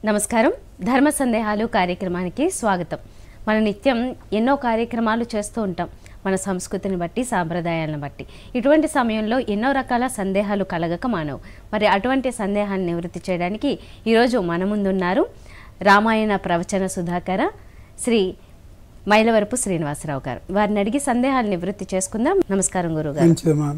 నమస్కారం. ధర్మ సందేహాలు కార్యక్రమానికి స్వాగతం. మన నిత్యం ఎన్నో కార్యక్రమాలు చేస్తూ ఉంటాం, మన సంస్కృతిని బట్టి, సాంప్రదాయాలను బట్టి. ఇటువంటి సమయంలో ఎన్నో రకాల సందేహాలు కలగక మానవు. మరి అటువంటి సందేహాన్ని నివృత్తి చేయడానికి ఈరోజు మన ముందున్నారు రామాయణ ప్రవచన సుధాకర శ్రీ మైలవరపు శ్రీనివాసరావు గారు. వారిని అడిగి సందేహాలు నివృత్తి చేసుకుందాం. నమస్కారం గురుగారు.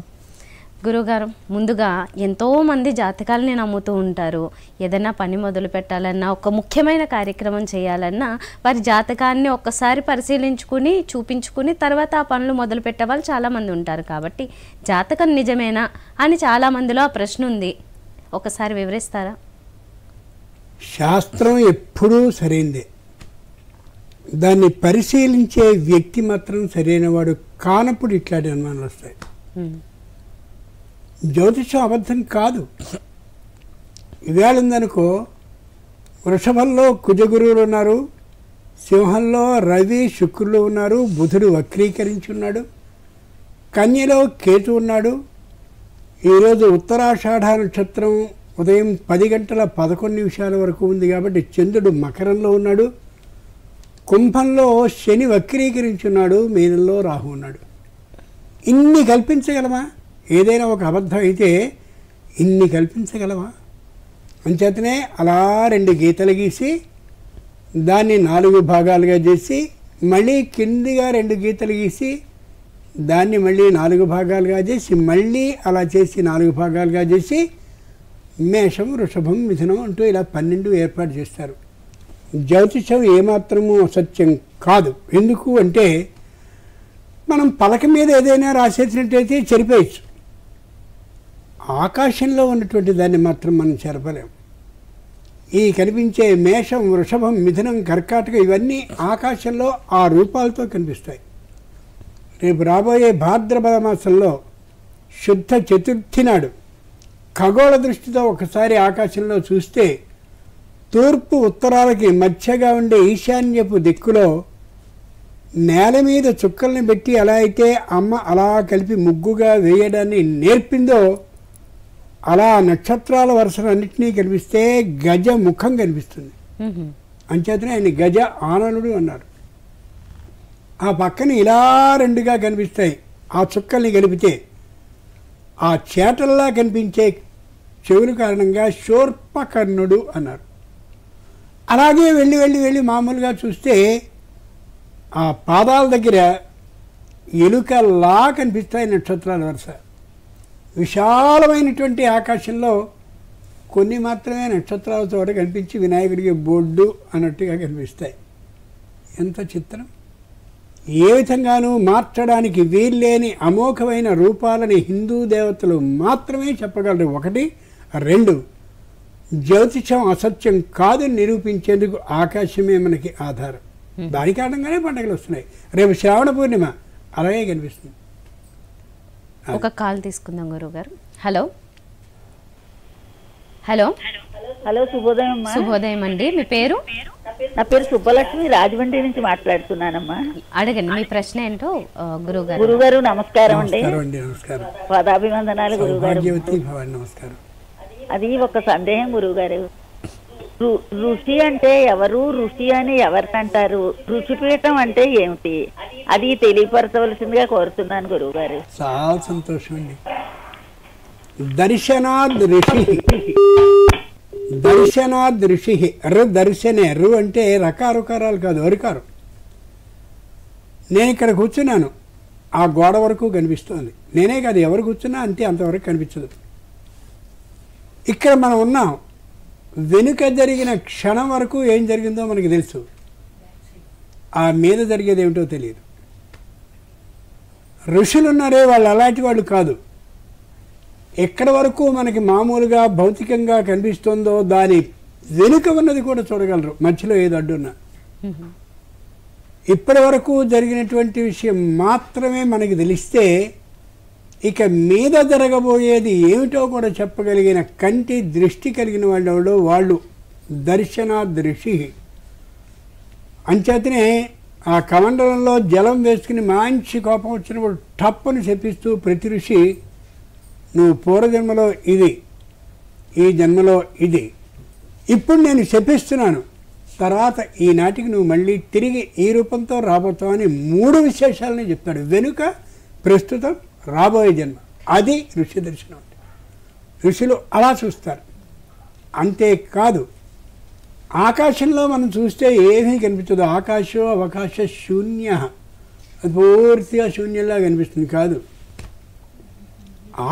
గురుగారు, ముందుగా ఎంతోమంది జాతకాలని నమ్ముతూ ఉంటారు. ఏదైనా పని మొదలు పెట్టాలన్నా, ఒక ముఖ్యమైన కార్యక్రమం చేయాలన్నా వారి జాతకాన్ని ఒక్కసారి పరిశీలించుకుని చూపించుకుని తర్వాత ఆ పనులు మొదలు పెట్టే వాళ్ళు చాలామంది ఉంటారు. కాబట్టి జాతకం నిజమేనా అని చాలామందిలో ఆ ప్రశ్న ఉంది. ఒకసారి వివరిస్తారా? శాస్త్రం ఎప్పుడూ సరైందే, దాన్ని పరిశీలించే వ్యక్తి మాత్రం సరైన వాడు కానప్పుడు ఇట్లాంటి అనుమానాలు వస్తాయి. జ్యోతిషం అబద్ధం కాదు. ఇవాళ ఉందనుకో, వృషభంలో కుజగురువులు ఉన్నారు, సింహంలో రవి శుక్రులు ఉన్నారు, బుధుడు వక్రీకరించి ఉన్నాడు, కన్యలో కేతు ఉన్నాడు. ఈరోజు ఉత్తరాషాఢ నక్షత్రం ఉదయం 10 గంటల 11 నిమిషాల వరకు ఉంది కాబట్టి చంద్రుడు మకరంలో ఉన్నాడు, కుంభంలో శని వక్రీకరించి ఉన్నాడు, మీనంలో రాహు ఉన్నాడు. ఇన్ని కల్పించగలమా? ఏదైనా ఒక అబద్ధం అయితే ఇన్ని కల్పించగలవా? అంచేతనే అలా 2 గీతలు గీసి దాన్ని 4 భాగాలుగా చేసి, మళ్ళీ కిందిగా 2 గీతలు గీసి దాన్ని మళ్ళీ 4 భాగాలుగా చేసి, మళ్ళీ అలా చేసి 4 భాగాలుగా చేసి మేషం, వృషభం, మిథునం అంటూ ఇలా 12 ఏర్పాటు చేస్తారు. జ్యోతిషం ఏమాత్రము అసత్యం కాదు. ఎందుకు అంటే మనం పలక మీద ఏదైనా రాసేసినట్టయితే చెరిపేయచ్చు, ఆకాశంలో ఉన్నటువంటి దాన్ని మాత్రం మనం చెరపలేం. ఈ కనిపించే మేషం, వృషభం, మిథునం, కర్కాటక ఇవన్నీ ఆకాశంలో ఆ రూపాలతో కనిపిస్తాయి. రేపు రాబోయే భాద్రపద మాసంలో శుద్ధ చతుర్థి నాడు ఖగోళ దృష్టితో ఒకసారి ఆకాశంలో చూస్తే తూర్పు ఉత్తరాలకి మధ్యగా ఉండే ఈశాన్యపు దిక్కులో నేల మీద చుక్కల్ని పెట్టి ఎలా అయితే అమ్మ అలా కలిపి ముగ్గుగా వేయడాన్ని నేర్పిందో అలా నక్షత్రాల వరుసలన్నింటినీ కనిపిస్తే గజ ముఖం కనిపిస్తుంది. అంచేతనే ఆయన గజ ఆననుడు అన్నారు. ఆ పక్కన ఇలా 2గా కనిపిస్తాయి. ఆ చుక్కల్ని కలిపితే ఆ చేటల్లా కనిపించే చెవుల కారణంగా శూర్పకర్ణుడు అన్నారు. అలాగే వెళ్ళి వెళ్ళి వెళ్ళి మామూలుగా చూస్తే ఆ పాదాల దగ్గర ఎలుకల్లా కనిపిస్తాయి నక్షత్రాల వరుస. విశాలమైనటువంటి ఆకాశంలో కొన్ని మాత్రమే నక్షత్రాలతో కనిపించి వినాయకుడికి బొడ్డు అన్నట్టుగా కనిపిస్తాయి. ఎంత చిత్రం! ఏ విధంగానూ మార్చడానికి వీల్లేని అమోఘమైన రూపాలని హిందూ దేవతలు మాత్రమే చెప్పగలరు. 1, 2 జ్యోతిషం అసత్యం కాదని నిరూపించేందుకు ఆకాశమే మనకి ఆధారం. దాని కారణంగానే పండుగలు వస్తున్నాయి. రేపు శ్రావణ పూర్ణిమ అలాగే కనిపిస్తుంది. ఒక కాల్ తీసుకుందాం గురుగారు. హలో హలో హలో, శుభోదయం. శుభోదయం అండి. మీ పేరు? నా పేరు సుబ్బలక్ష్మి, రాజమండ్రి నుంచి మాట్లాడుతున్నానమ్మా. అడగండి, మీ ప్రశ్న ఏంటో గురుగారు. గురుగారు నమస్కారం అండి. నమస్కారం. పదాభివందనాలు గురుగారు. నమస్కారం. అది ఒక సందేహం గురుగారు. ఋషి అంటే ఎవరు? ఋషి అని ఎవరికంటారు? ఋషిపీఠం అంటే ఏమిటి? అది తెలియపరచవలసిందిగా కోరుతున్నాను గురుగారు. చాలా సంతోషం అండి. దర్శనాద్ ఋషి, దర్శనాద్ ఋషి. దర్శనే రు అంటే రకారుకారాలు కాదు, అరికారు. నేను ఇక్కడ కూర్చున్నాను, ఆ గోడ వరకు కనిపిస్తుంది. నేనే కాదు, ఎవరు కూర్చున్నా అంతే, అంతవరకు కనిపించదు. ఇక్కడ మనం ఉన్నాం, వెనుక జరిగిన క్షణం వరకు ఏం జరిగిందో మనకి తెలుసు, ఆ మీద జరిగేది ఏమిటో తెలియదు. ఋషులు ఉన్నారే, వాళ్ళు అలాంటి వాళ్ళు కాదు. ఎక్కడి వరకు మనకి మామూలుగా భౌతికంగా కనిపిస్తుందో దాని వెనుక ఉన్నది కూడా చూడగలరు, మధ్యలో ఏది అడ్డున్నా. ఇప్పటి వరకు జరిగినటువంటి విషయం మాత్రమే మనకి తెలిస్తే ఇక మీద జరగబోయేది ఏమిటో కూడా చెప్పగలిగిన కంటి దృష్టి కలిగిన వాళ్ళు దర్శనాద్ ఋషి. అంచేతనే ఆ కమండలంలో జలం వేసుకుని మంచి కోపం వచ్చినప్పుడు టప్పుని చెప్పిస్తూ ప్రతి ఋషి, నువ్వు పూర్వజన్మలో ఇది, ఈ జన్మలో ఇది, ఇప్పుడు నేను శపిస్తున్నాను, తర్వాత ఈనాటికి నువ్వు మళ్ళీ తిరిగి ఈ రూపంతో రాబోతావు అని 3 విశేషాలని చెప్తాడు. వెనుక, ప్రస్తుతం, రాబోయే జన్మ. అది ఋషి దర్శనం అంటే. ఋషులు అలా చూస్తారు. అంతేకాదు ఆకాశంలో మనం చూస్తే ఏమీ కనిపించదు. ఆకాశం అవకాశ శూన్య, అది పూర్తిగా శూన్యంలా కనిపిస్తుంది. కాదు,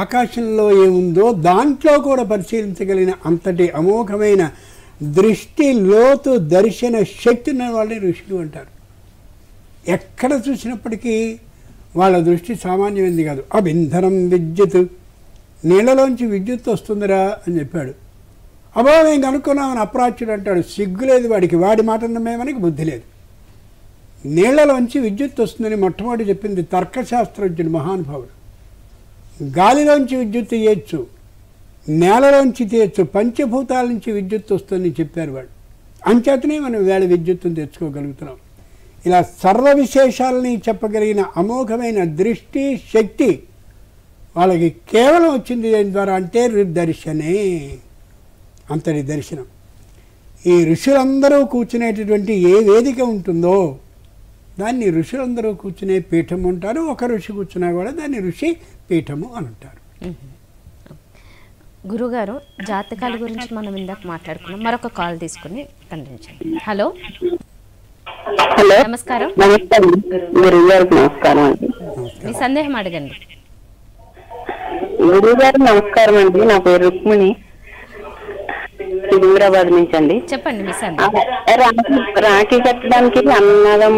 ఆకాశంలో ఏముందో దాంట్లో కూడా పరిశీలించగలిగిన అంతటి అమోఘమైన దృష్టి, లోతు, దర్శన శక్తి ఉన్న వాళ్ళని ఋషులు అంటారు. ఎక్కడ చూసినప్పటికీ వాళ్ళ దృష్టి సామాన్యమైంది కాదు. అభింధనం విద్యుత్, నీళ్ళలోంచి విద్యుత్ వస్తుందిరా అని చెప్పాడు. అబ్బో మేము కనుక్కున్నామని అప్రాచ్యుడు అంటాడు. సిగ్గులేదు వాడికి, వాడి మాట నమ్మేమనికి బుద్ధి లేదు. నీళ్లలోంచి విద్యుత్ వస్తుందని మొట్టమొదటి చెప్పింది తర్కశాస్త్రజ్ఞుడు మహానుభావుడు. గాలిలోంచి విద్యుత్ తీయచ్చు, నేలలోంచి తీయచ్చు, పంచభూతాల నుంచి విద్యుత్ వస్తుందని చెప్పారు వాడు. అంచేతనే మనం వేళ విద్యుత్తును తెచ్చుకోగలుగుతున్నాం. ఇలా సర్వ విశేషాలని చెప్పగలిగిన అమోఘమైన దృష్టి శక్తి వాళ్ళకి కేవలం వచ్చింది దేని ద్వారా అంటే దర్శనే, అంతటి దర్శనం. ఈ ఋషులందరూ కూర్చునేటటువంటి ఏ వేదిక ఉంటుందో దాన్ని ఋషులందరూ కూర్చునే పీఠం అంటారు. ఒక ఋషి కూర్చున్నా కూడా దాన్ని ఋషి పీఠము అని అంటారు. గురుగారు, జాతకాల గురించి మనం ఇందాక మాట్లాడుకున్నాం. మరొక కాల్ తీసుకుని కంటిన్యూ. హలో హలో, నమస్కారం. నమస్కారం గురువు గారికి. నమస్కారం అండి. మీ సందేహం అడగండి. గురువు గారు నమస్కారం అండి. నా పేరు రుక్మిణి, సికింద్రాబాద్ నుంచి అండి. చెప్పండి మీ సందేహం. రాఖీ కట్టడానికి అన్నదం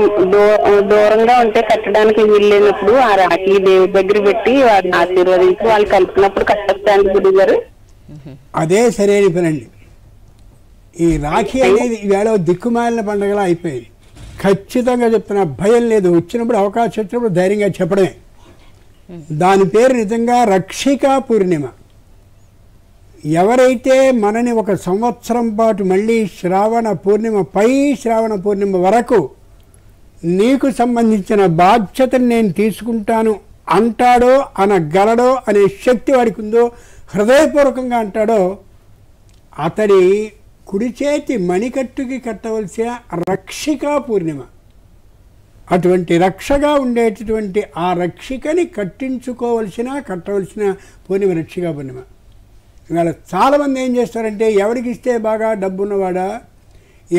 దూరంగా ఉంటే కట్టడానికి వీల్లేనప్పుడు ఆ రాఖీ దేవుడి దగ్గర పెట్టి వారిని ఆశీర్వదించి వాళ్ళు కలిపినప్పుడు కట్టొచ్చండి గురువు గారు? అదే సరైన పనండి. ఈ రాఖీ అనేది ఈవేళ దిక్కుమాలిన పండుగలా అయిపోయింది. ఖచ్చితంగా చెప్తున్నా, భయం లేదు. వచ్చినప్పుడు అవకాశం వచ్చినప్పుడు ధైర్యంగా చెప్పడమే. దాని పేరు నిజంగా రక్షికా పూర్ణిమ. ఎవరైతే మనని ఒక సంవత్సరం పాటు మళ్ళీ శ్రావణ పూర్ణిమ పై శ్రావణ పూర్ణిమ వరకు నీకు సంబంధించిన బాధ్యతను నేను తీసుకుంటాను అంటాడో, అనగలడో అనే శక్తి వాడికి ఉందో, హృదయపూర్వకంగా అంటాడో, అతడి కుడి చేతి మణికట్టుకి కట్టవలసిన రక్షికా పూర్ణిమ. అటువంటి రక్షగా ఉండేటటువంటి ఆ రక్షికని కట్టవలసిన పూర్ణిమ రక్షికా పూర్ణిమ. ఇవాళ చాలామంది ఏం చేస్తారంటే, ఎవరికి ఇస్తే బాగా డబ్బున్నవాడా,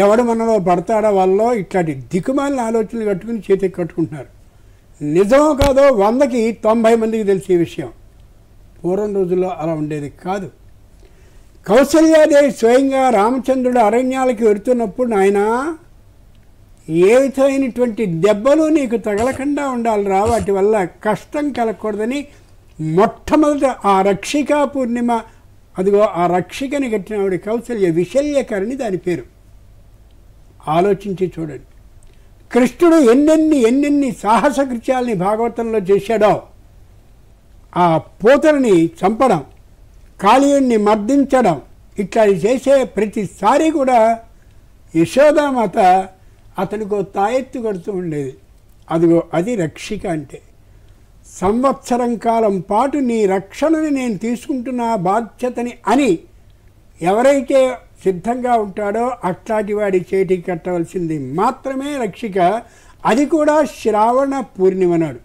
ఎవడు మనలో పడతాడా, వాళ్ళలో ఇట్లాంటి దిక్కుమాలిన ఆలోచనలు కట్టుకుని చేతికి కట్టుకుంటున్నారు. నిజమో కాదో 100కి 90 మందికి తెలిసే విషయం. పూర్వం రోజుల్లో అలా ఉండేది కాదు. కౌసల్యాదేవి స్వయంగా రామచంద్రుడు అరణ్యాలకి వెళుతున్నప్పుడు, నాయన ఏ విధమైనటువంటి దెబ్బలు నీకు తగలకుండా ఉండాలిరా, వాటి వల్ల కష్టం కలగకూడదని మొట్టమొదట ఆ రక్షికా పూర్ణిమ, అదిగో ఆ రక్షికని కట్టిన ఆవిడ కౌసల్య, విశల్యకరణి దాని పేరు. ఆలోచించి చూడండి, కృష్ణుడు ఎన్నెన్ని సాహస కృత్యాలని భాగవతంలో చేశాడో. ఆ పూతని చంపడం, కాళీయుణ్ణి మర్దించడం, ఇట్లా చేసే ప్రతిసారి కూడా యశోదామాత అతనికో తాయెత్తు కడుతూ ఉండేది. అదిగో అది రక్షిక అంటే. సంవత్సరం కాలం పాటు నీ రక్షణని నేను తీసుకుంటున్న బాధ్యతని అని ఎవరైతే సిద్ధంగా ఉంటాడో అట్లాంటి వాడి చేతికి కట్టవలసింది మాత్రమే రక్షిక. అది కూడా శ్రావణ పూర్ణిమ నాడు.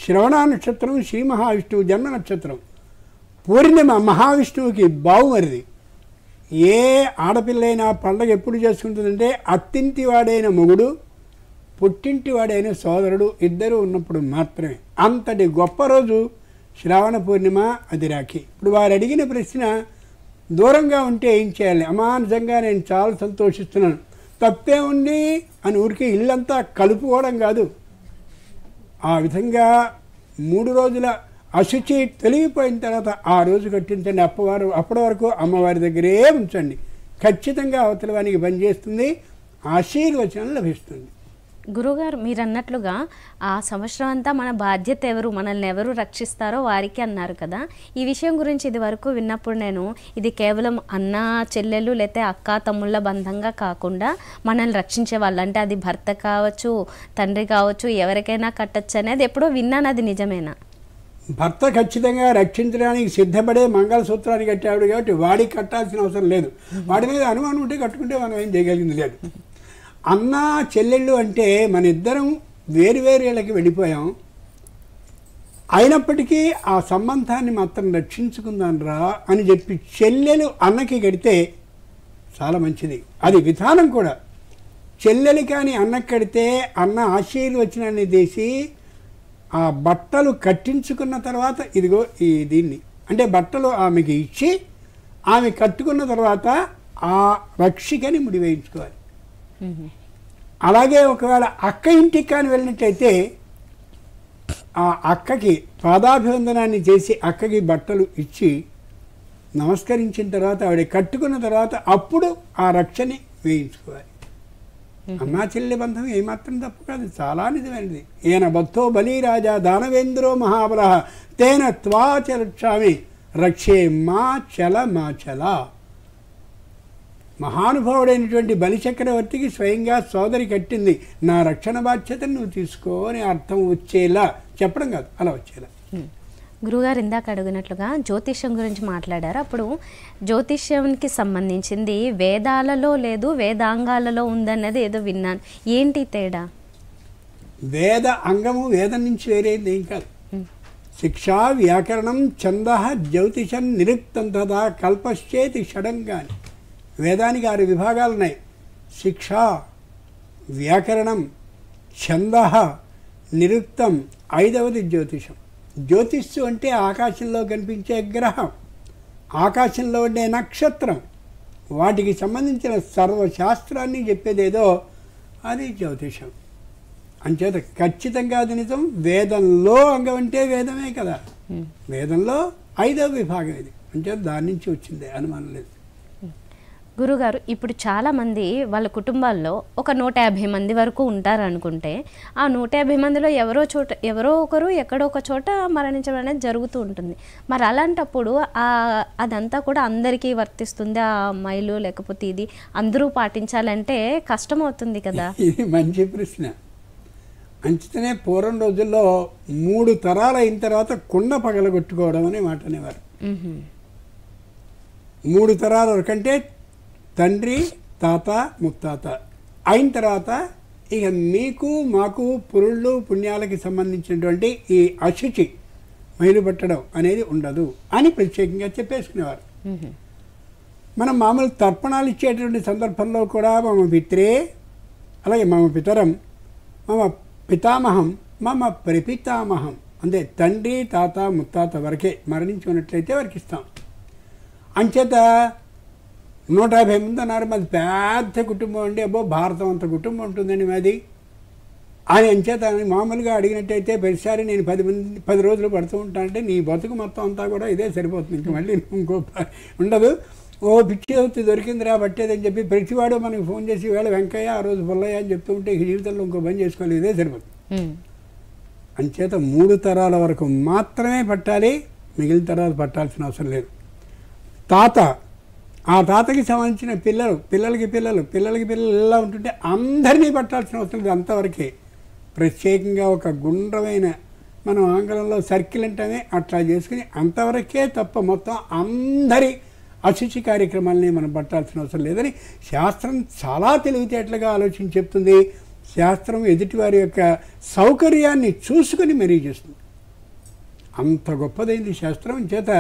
శ్రవణ నక్షత్రం శ్రీ మహావిష్ణువు జన్మ నక్షత్రం. పూర్ణిమ మహావిష్ణువుకి బావుమరిది. ఏ ఆడపిల్లైనా పండగ ఎప్పుడు చేసుకుంటుందంటే అత్తింటి వాడైన మొగుడు, పుట్టింటి వాడైన సోదరుడు ఇద్దరు ఉన్నప్పుడు మాత్రమే. అంతటి గొప్ప రోజు శ్రావణ పూర్ణిమ, అది రాఖీ. ఇప్పుడు వారు అడిగిన ప్రశ్న, దూరంగా ఉంటే ఏం చేయాలి? అమానుషంగా నేను చాలా సంతోషిస్తున్నాను, తప్పే ఉంది అని ఊరికి ఇల్లంతా కలుపుకోవడం కాదు. ఆ విధంగా 3 రోజుల అశుచి తొలగిపోయిన తర్వాత ఆ రోజు కట్టించండి. అప్పటి వరకు అమ్మవారి దగ్గరే ఉంచండి. ఖచ్చితంగా అవతల వానికి పనిచేస్తుంది, ఆశీర్వచనం లభిస్తుంది. గురుగారు, మీరు అన్నట్లుగా ఆ సంవత్సరం అంతా మన బాధ్యత ఎవరు, మనల్ని ఎవరు రక్షిస్తారో వారికి అన్నారు కదా. ఈ విషయం గురించి ఇది వరకు విన్నప్పుడు నేను ఇది కేవలం అన్న చెల్లెలు లేకపోతే అక్క తమ్ముళ్ళ బంధంగా కాకుండా మనల్ని రక్షించే వాళ్ళు, అంటే అది భర్త కావచ్చు, తండ్రి కావచ్చు, ఎవరికైనా కట్టచ్చు అనేది ఎప్పుడో విన్నాను. అది నిజమేనా? భర్త ఖచ్చితంగా రక్షించడానికి సిద్ధపడే మంగళసూత్రాన్ని కట్టాడు కాబట్టి వాడికి కట్టాల్సిన అవసరం లేదు. వాడి మీద అనుమానం ఉంటే కట్టుకుంటే మనం ఏం చేయగలిగింది లేదు. అన్న చెల్లెళ్ళు అంటే మన ఇద్దరం వేరువేరేళ్ళకి వెళ్ళిపోయాం, అయినప్పటికీ ఆ సంబంధాన్ని మాత్రం రక్షించుకుందాం రా అని చెప్పి చెల్లెలు అన్నకి కడితే చాలా మంచిది. అది విధానం కూడా. చెల్లెలు కానీ అన్నకి కడితే అన్న ఆశీర్వచనాన్ని తీసి ఆ బట్టలు కట్టించుకున్న తర్వాత ఇదిగో ఈ దీన్ని అంటే బట్టలు ఆమెకి ఇచ్చి ఆమె కట్టుకున్న తర్వాత ఆ రక్షికని ముడివేయించుకోవాలి. అలాగే ఒకవేళ అక్క ఇంటికి కానీ వెళ్ళినట్టయితే ఆ అక్కకి పాదాభివందనాన్ని చేసి అక్కకి బట్టలు ఇచ్చి నమస్కరించిన తర్వాత ఆవిడ కట్టుకున్న తర్వాత అప్పుడు ఆ రక్షని వేయించుకోవాలి. అన్నా చెల్లి బంధం ఏమాత్రం తప్పు కాదు, చాలా నిజమైనది. ఈయన భక్తో బలిరాజా దానవేంద్రో మహాబల తేన త్వాచ రక్షామి రక్షే మా చల. మహానుభావుడైనటువంటి బలిచక్రవర్తికి స్వయంగా సోదరి కట్టింది, నా రక్షణ బాధ్యతను నువ్వు తీసుకో అని అర్థం వచ్చేలా చెప్పడం కాదు, అలా వచ్చేలా. గురుగారు ఇందాక అడిగినట్లుగా జ్యోతిష్యం గురించి మాట్లాడారు. అప్పుడు జ్యోతిష్యానికి సంబంధించింది వేదాలలో లేదు, వేదాంగాలలో ఉందన్నది ఏదో విన్నాను. ఏంటి తేడా? వేద అంగము వేదం నుంచి వేరేది ఏం కాదు. శిక్షా వ్యాకరణం ఛంద జ్యోతిషం నిరుక్తం తదా కల్పశ్చేతి షడంగాని. వేదానికి 6 విభాగాలు ఉన్నాయి. శిక్ష, వ్యాకరణం, ఛంద, నిరుక్తం, 5వది జ్యోతిషం. జ్యోతిష్సు అంటే ఆకాశంలో కనిపించే గ్రహం, ఆకాశంలో ఉండే నక్షత్రం, వాటికి సంబంధించిన సర్వశాస్త్రాన్ని చెప్పేదేదో అది జ్యోతిషం. అంచేత ఖచ్చితంగా అది నిజం. వేదంలో అంగం అంటే వేదమే కదా, వేదంలో 5వ విభాగం ఇది. అంచేత దాని నుంచి వచ్చింది, అనుమానం లేదు. గురుగారు, ఇప్పుడు చాలామంది వాళ్ళ కుటుంబాల్లో ఒక 150 మంది వరకు ఉంటారు అనుకుంటే, ఆ 150 మందిలో ఎవరో ఒకరు ఎక్కడో ఒక చోట మరణించడం అనేది జరుగుతూ ఉంటుంది. మరి అలాంటప్పుడు అదంతా కూడా అందరికీ వర్తిస్తుంది, ఆ అమ్మాయిలు లేకపోతే ఇది అందరూ పాటించాలంటే కష్టం అవుతుంది కదా? ఇది మంచి ప్రశ్న. అంచితనే పూర్వం రోజుల్లో 3 తరాలు అయిన తర్వాత కుండ పగలగొట్టుకోవడం అనే మాట అనేవారు. 3 తరాల వరకంటే తండ్రి, తాత, ముత్తాత అయిన తర్వాత ఇక మీకు మాకు పురుళ్ళు పుణ్యాలకి సంబంధించినటువంటి ఈ అశుచి మైలు పట్టడం అనేది ఉండదు అని ప్రత్యేకంగా చెప్పేసుకునేవారు. మనం మామూలు తర్పణాలు ఇచ్చేటువంటి సందర్భంలో కూడా మమ పిత్రే, అలాగే మమ పితరం, మమ పితామహం, మమ ప్రపితామహం అంటే తండ్రి, తాత, ముత్తాత వరకే మరణించి ఉన్నట్లయితే వారికి ఇస్తాం. అంచేత 150 మంది అన్నారు, మాది పెద్ద కుటుంబం అండి, అబ్బో భారతం అంత కుటుంబం ఉంటుందండి మాది అని. అంచేత మామూలుగా అడిగినట్టయితే ప్రతిసారి నేను 10 రోజులు పడుతూ ఉంటానంటే నీ బతుకు మొత్తం అంతా కూడా ఇదే సరిపోతుంది, ఇంక మళ్ళీ ఇంకో ఉండదు. ఓ పిచ్చి అవుతుంది దొరికిందిరా పట్టేదని చెప్పి ప్రతివాడు మనకి ఫోన్ చేసి వేళ వెంకయ్య ఆ రోజు పుల్లయ్య అని చెప్తూ ఉంటే జీవితంలో ఇంకో పని చేసుకోవాలి, ఇదే సరిపోతుంది. అంచేత 3 తరాల వరకు మాత్రమే పట్టాలి, మిగిలిన తరాలు పట్టాల్సిన అవసరం లేదు. తాత, ఆ తాతకి సంబంధించిన పిల్లలకి పిల్లలు ఇలా ఉంటుంటే అందరినీ పట్టాల్సిన అవసరం లేదు, అంతవరకే. ప్రత్యేకంగా ఒక గుండ్రమైన, మనం ఆంగ్లంలో సర్కిల్ అంటేనే అట్లా చేసుకుని అంతవరకే తప్ప మొత్తం అందరి అశుచి కార్యక్రమాలని మనం పట్టాల్సిన అవసరం లేదని శాస్త్రం చాలా తెలివితేటలుగా ఆలోచించి చెప్తుంది. శాస్త్రం ఎదుటివారి యొక్క సౌకర్యాన్ని చూసుకుని మరీ చేస్తుంది. అంత గొప్పదైంది శాస్త్రం. చేత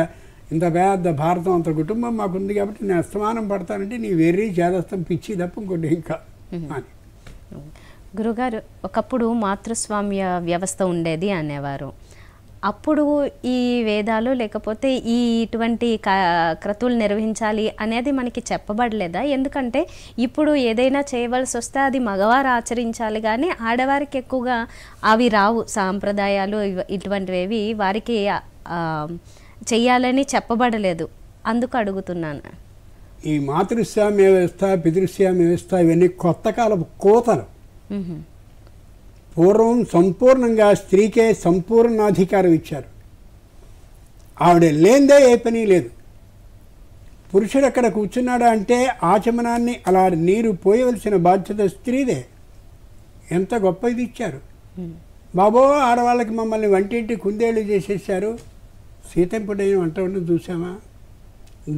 ఇంత పెద్ద భారతం అంత కుటుంబం మాకుంది కాబట్టి నేను అస్తమానం పడతానంటే నీ వెర్రి చేదస్తం పిచ్చి తప్ప ఇంకోటి ఇంకా అని. గురుగారు, ఒకప్పుడు మాతృస్వామ్య వ్యవస్థ ఉండేది అనేవారు. అప్పుడు ఈ వేదాలు లేకపోతే ఇటువంటి క్రతువులు నిర్వహించాలి అనేది మనకి చెప్పబడలేదా? ఎందుకంటే ఇప్పుడు ఏదైనా చేయవలసి వస్తే అది మగవారు ఆచరించాలి, కానీ ఆడవారికి ఎక్కువగా అవి రావు సాంప్రదాయాలు ఇటువంటివి వారికి చెయ్యాలని చెప్పబడలేదు, అందుకు అడుగుతున్నాను. ఈ మాతృస్వామ్య వ్యవస్థ, పితృస్వామ్య వ్యవస్థ ఇవన్నీ కొత్త కాలపు కోతలు. పూర్వం సంపూర్ణంగా స్త్రీకే సంపూర్ణాధికారం ఇచ్చారు. ఆవిడ లేందే ఏ పని లేదు. పురుషుడు అక్కడ కూర్చున్నాడా అంటే ఆచమనాన్ని అలా నీరు పోయవలసిన బాధ్యత స్త్రీదే. ఎంత గొప్ప ఇది ఇచ్చారు. బాబో ఆడవాళ్ళకి మమ్మల్ని వంటింటి కుందేళ్ళు చేసేసారు. సీత ఎప్పుడైనా వంట వండడం చూసామా?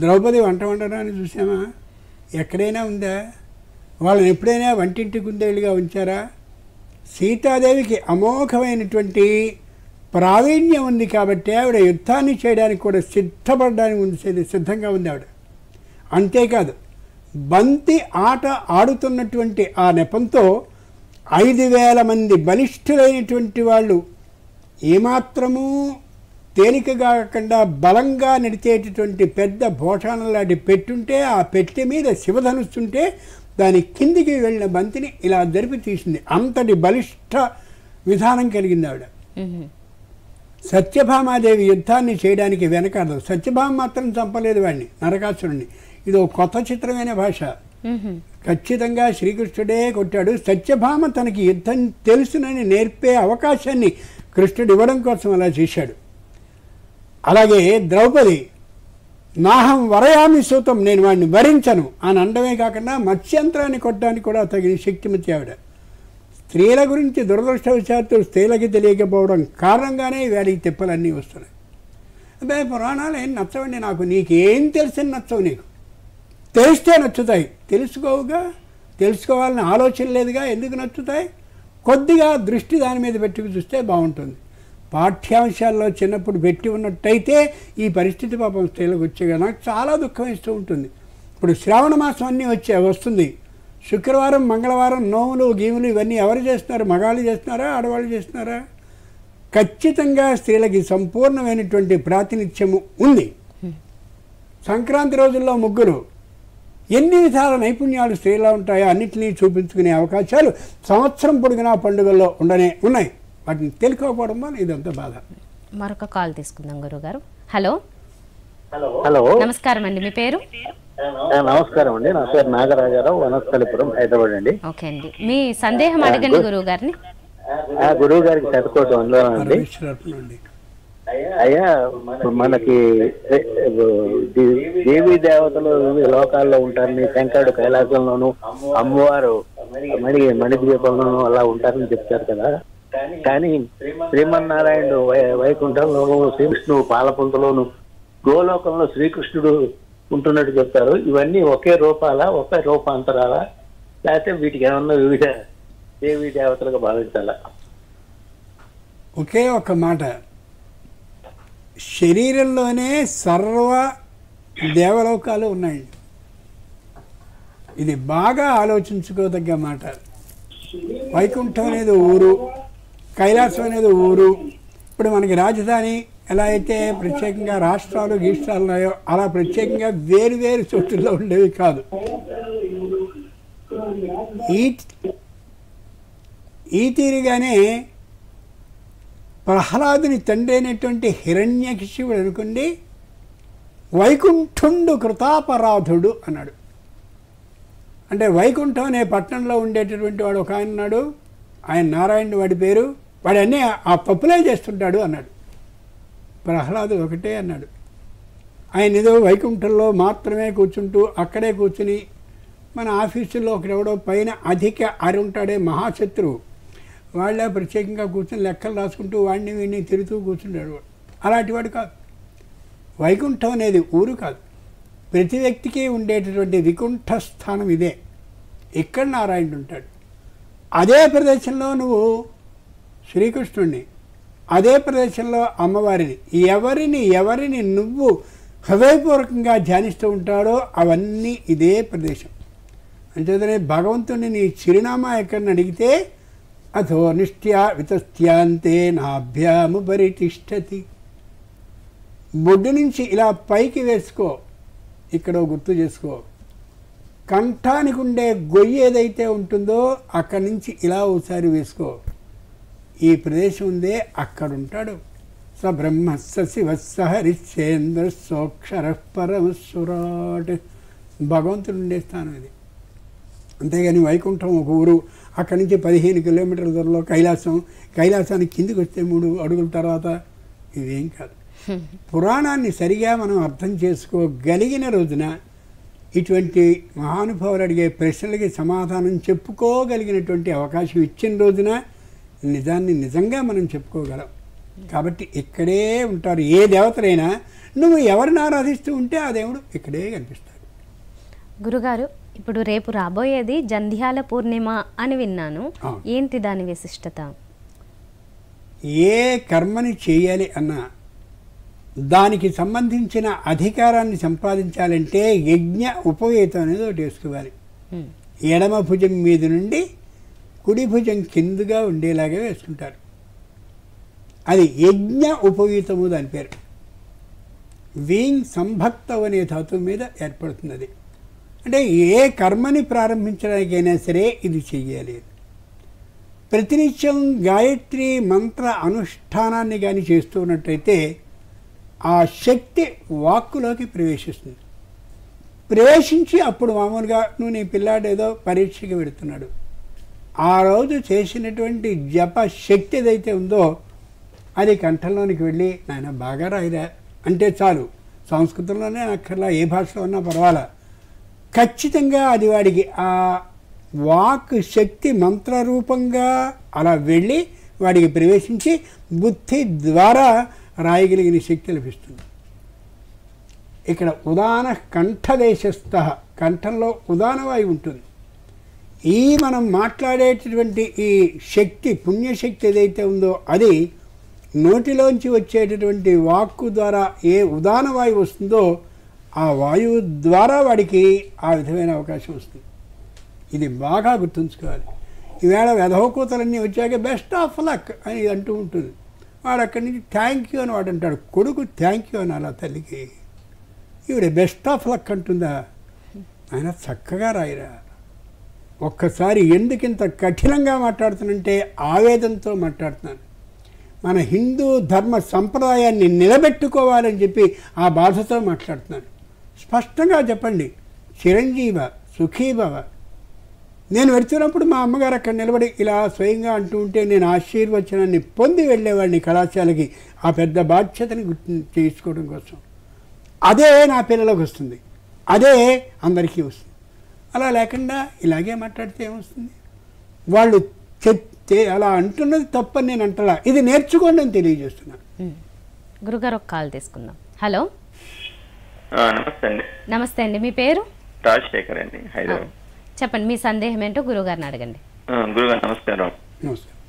ద్రౌపది వంట వండడాన్ని చూసామా? ఎక్కడైనా ఉందా? వాళ్ళని ఎప్పుడైనా వంటింటి కుందేళ్ళుగా ఉంచారా? సీతాదేవికి అమోఘమైనటువంటి ప్రావీణ్యం ఉంది కాబట్టి ఆవిడ యుద్ధాన్ని చేయడానికి కూడా సిద్ధంగా ఉంది ఆవిడ. అంతేకాదు బంతి ఆట ఆడుతున్నటువంటి ఆ నెపంతో 5,000 మంది బలిష్ఠులైనటువంటి వాళ్ళు ఏమాత్రమూ తేలికగా కాకుండా బలంగా నడిచేటటువంటి పెద్ద భోషాణం లాంటి పెట్టుంటే ఆ పెట్టె మీద శివధనుస్తుంటే దాని కిందికి వెళ్ళిన బంతిని ఇలా జరిపి తీసింది. అంతటి బలిష్ట విధానం కలిగింది ఆవిడ. సత్యభామాదేవి యుద్ధాన్ని చేయడానికి వెనకాడదు. సత్యభామ మాత్రం చంపలేదు వాడిని, నరకాసురుడిని. ఇది ఒక కొత్త చిత్రమైన భాష. ఖచ్చితంగా శ్రీకృష్ణుడే కొట్టాడు. సత్యభామ తనకి యుద్ధం తెలుసునని నేర్పే అవకాశాన్ని కృష్ణుడు ఇవ్వడం కోసం అలా చేశాడు. అలాగే ద్రౌపది నాహం వరయామి సూతం, నేను వాడిని వరించను అని అనడమే కాకుండా మత్స్యంత్రాన్ని కొట్టడానికి కూడా తగిన శక్తిమతి ఆవిడ. స్త్రీల గురించి దురదృష్టవశాత్తు స్త్రీలకి తెలియకపోవడం కారణంగానే వాడికి తిప్పలన్నీ వస్తున్నాయి. అదే పురాణాలు ఏం నచ్చవండి నాకు, నీకేం తెలిసిన నచ్చవు, నీకు తెలిస్తే నచ్చుతాయి. తెలుసుకోవుగా, తెలుసుకోవాలని ఆలోచన లేదుగా, ఎందుకు నచ్చుతాయి? కొద్దిగా దృష్టి దాని మీద పెట్టుకు చూస్తే బాగుంటుంది. పాఠ్యాంశాల్లో చిన్నప్పుడు పెట్టి ఉన్నట్టయితే ఈ పరిస్థితి పాపం స్త్రీలకు వచ్చేగా నాకు చాలా దుఃఖం ఇస్తూ ఉంటుంది. ఇప్పుడు శ్రావణ మాసం అన్నీ వస్తుంది. శుక్రవారం మంగళవారం నోములు గీములు ఇవన్నీ ఎవరు చేస్తున్నారు? మగాళ్ళు చేస్తున్నారా, ఆడవాళ్ళు చేస్తున్నారా? ఖచ్చితంగా స్త్రీలకి సంపూర్ణమైనటువంటి ప్రాతినిధ్యము ఉంది. సంక్రాంతి రోజుల్లో ముగ్గురు ఎన్ని విధాల నైపుణ్యాలు స్త్రీలో ఉంటాయో అన్నింటినీ చూపించుకునే అవకాశాలు సంవత్సరం పొడిగిన పండుగల్లో ఉన్నాయి. వాటిని తెలుసుకోకపోవడం వల్ల ఇదంతా బాధ. మరొక కాల్ తీసుకుందాం గురుగారు. హలో హలో, నమస్కారం అండి, మీ పేరు? నమస్కారం అండి, నా పేరు నాగరాజారావు, వనస్థలిపురం, హైదరాబాద్ అండి. ఓకే అండి, మీ సందేహం అడగండి గురువు గారిని. గురువు గారికి శతకోటి వందనాలండి. అయ్యా, మనకి దేవీ దేవతలు లోకాల్లో ఉంటారని, శంకరుడు కైలాసంలోను, అమ్మవారు మణిద్వీపంలోను అలా ఉంటారని చెప్తారు కదా. కానీ శ్రీమన్నారాయణుడు వైకుంఠంలోను, శ్రీకృష్ణుడు పాలపుంతలోను, గోలోకంలో శ్రీకృష్ణుడు ఉంటున్నట్టు చెప్తారు. ఇవన్నీ ఒకే రూపాంతరాలా, లేకపోతే వీటికి ఏమన్నా వివిధ దేవీ దేవతలుగా భావించాలా? ఒకే ఒక మాట, శరీరంలోనే సర్వ దేవలోకాలు ఉన్నాయి. ఇది బాగా ఆలోచించుకోదగ్గ మాట. వైకుంఠం అనేది ఊరు, కైలాసం అనేది ఊరు. ఇప్పుడు మనకి రాజధాని ఎలా అయితే ప్రత్యేకంగా రాష్ట్రాలు గీష్ట్రాలు ఉన్నాయో అలా ప్రత్యేకంగా వేరు వేరు చోట్లలో ఉండేవి కాదు. ఈ తీరుగానే ప్రహ్లాదుని తండ్రి అయినటువంటి హిరణ్యకశిపుడు అనుకోండి, వైకుంఠుండు కృతాపరాధుడు అన్నాడు. అంటే వైకుంఠం అనే పట్టణంలో ఉండేటటువంటి వాడు ఒక ఆయన ఉన్నాడు, ఆయన నారాయణుడు వాడి పేరు, వాడు అన్నీ ఆ పప్పులే చేస్తుంటాడు అన్నాడు. ప్రహ్లాదు ఒకటే అన్నాడు. ఆయన ఏదో వైకుంఠంలో మాత్రమే కూర్చుంటూ అక్కడే కూర్చుని, మన ఆఫీసుల్లో ఒకడెవడో పైన అధిక ఉంటాడే మహాశత్రువు, వాళ్ళే ప్రత్యేకంగా కూర్చొని లెక్కలు రాసుకుంటూ వాడిని వీడిని తిరుగుతూ కూర్చుంటాడు. అలాంటి వాడు కాదు. వైకుంఠం అనేది ఊరు కాదు, ప్రతి వ్యక్తికి ఉండేటటువంటి వికుంఠ స్థానం ఇదే. ఇక్కడ నారాయణుడు ఉంటాడు. అదే ప్రదేశంలో నువ్వు శ్రీకృష్ణుడిని, అదే ప్రదేశంలో అమ్మవారిని, ఎవరిని నువ్వు హృదయపూర్వకంగా ధ్యానిస్తూ ఉంటాడో అవన్నీ ఇదే ప్రదేశం. అంచేతనే భగవంతుడిని నీ చిరునామా ఎక్కడిని అడిగితే అథో నిష్ట్యా వితస్త్యాంతే నాభ్యాము పరితిష్టతి. బొడ్డు నుంచి ఇలా పైకి వేసుకో, ఇక్కడ గుర్తు చేసుకో, కంఠానికి ఉండే గొయ్యి ఏదైతే ఉంటుందో అక్కడి నుంచి ఇలా ఒకసారి వేసుకో. ఈ ప్రదేశం ఉందే అక్కడుంటాడు. స బ్రహ్మ స శివ స హరిశ్చేంద్ర సోక్షర పరమసురాట్. భగవంతుడు ఉండే స్థానం ఇది. అంతేగాని వైకుంఠం ఒక ఊరు, అక్కడి నుంచి 15 కిలోమీటర్ల దూరంలో కైలాసానికి కిందికి వస్తే 3 అడుగుల తర్వాత ఇదేం కాదు. పురాణాన్ని సరిగా మనం అర్థం చేసుకోగలిగిన రోజున, ఇటువంటి మహానుభావులు అడిగే ప్రశ్నలకి సమాధానం చెప్పుకోగలిగినటువంటి అవకాశం ఇచ్చిన రోజున నిజాన్ని నిజంగా మనం చెప్పుకోగలం. కాబట్టి ఇక్కడే ఉంటారు ఏ దేవతలైనా. నువ్వు ఎవరిని ఆరాధిస్తూ ఉంటే ఆ దేవుడు ఇక్కడే కనిపిస్తాడు. గురుగారు, ఇప్పుడు రేపు రాబోయేది జంధ్యాల పూర్ణిమ అని విన్నాను. ఏంటి దాని విశిష్టత? ఏ కర్మని చేయాలి అన్నా దానికి సంబంధించిన అధికారాన్ని సంపాదించాలంటే యజ్ఞ ఉపవేతం అనేది ఒకటి వేసుకోవాలి. ఎడమ భుజం మీద నుండి కుడి భుజం కిందుగా ఉండేలాగా వేసుకుంటారు. అది యజ్ఞ ఉపవీతము దాని పేరు. వీంగ్ సంభక్తవు అనే ధాతువు మీద ఏర్పడుతుంది. అది అంటే ఏ కర్మని ప్రారంభించడానికైనా సరే ఇది చెయ్యాలి. ప్రతినిత్యం గాయత్రి మంత్ర అనుష్ఠానాన్ని కానీ చేస్తూ ఉన్నట్టయితే ఆ శక్తి వాక్కులోకి ప్రవేశిస్తుంది. ప్రవేశించి అప్పుడు మామూలుగా నువ్వు నీ పిల్లాడు ఏదో పరీక్షకి పెడుతున్నాడు, ఆ రోజు చేసినటువంటి జప శక్తి ఏదైతే ఉందో అది కంఠంలోనికి వెళ్ళి నాయన బాగా రాయిరా అంటే చాలు. సంస్కృతంలోనే అక్కర్లా, ఏ భాషలో ఉన్నా పర్వాలా, ఖచ్చితంగా అది వాడికి ఆ వాక్ శక్తి మంత్రరూపంగా అలా వెళ్ళి వాడికి ప్రవేశించి బుద్ధి ద్వారా రాయగలిగిన శక్తి లభిస్తుంది. ఇక్కడ ఉదాన కంఠదేశస్థ, కంఠంలో ఉదానవాయువు ఉంటుంది. ఈ మనం మాట్లాడేటటువంటి ఈ శక్తి పుణ్యశక్తి ఏదైతే ఉందో అది నోటిలోంచి వచ్చేటటువంటి వాక్కు ద్వారా ఏ ఉదాన వాయువు వస్తుందో ఆ వాయువు ద్వారా వాడికి ఆ విధమైన అవకాశం వస్తుంది. ఇది బాగా గుర్తుంచుకోవాలి. ఈవేళ వెధవకూతలన్నీ వచ్చాక బెస్ట్ ఆఫ్ లక్ అని అంటూ ఉంటుంది. వాడు అక్కడి నుంచి థ్యాంక్ యూ అని వాడు అంటాడు. కొడుకు థ్యాంక్ యూ అని అలా తల్లికి, ఈవిడ బెస్ట్ ఆఫ్ లక్ అంటుందా? ఆయన చక్కగా రాయిరా. ఒక్కసారి ఎందుకింత కఠినంగా మాట్లాడుతున్నంటే ఆవేదనతో మాట్లాడుతున్నాను. మన హిందూ ధర్మ సంప్రదాయాన్ని నిలబెట్టుకోవాలని చెప్పి ఆ బాధతో మాట్లాడుతున్నాను. స్పష్టంగా చెప్పండి, చిరంజీవ సుఖీభవ. నేను వెళ్తున్నప్పుడు మా అమ్మగారు అక్కడ నిలబడి ఇలా స్వయంగా అంటూ ఉంటే నేను ఆశీర్వచనాన్ని పొంది వెళ్ళేవాడిని కళాశాలకి, ఆ పెద్ద బాధ్యతని చేసుకోవడం కోసం. అదే నా పిల్లలకు వస్తుంది, అదే అందరికీ వస్తుంది. అలా లేకుండా ఇలాగే మాట్లాడితే ఏమొస్తుంది? వాళ్ళు చెప్తే అలా అంటున్నది తప్పని నేను అంటలా, ఇది నేర్చుకోండి అని తెలియజేస్తున్నాను. గురుగారు ఒక కాల్ తీసుకుందాం. హలో, నమస్తే అండి. నమస్తే అండి, మీ పేరు? రాజశేఖర్ అండి, హైదరాబాద్. చెప్పండి, మీ సందేహం ఏంటో గురుగారిని అడగండి. గురుగారు నమస్కారం. నమస్కారం.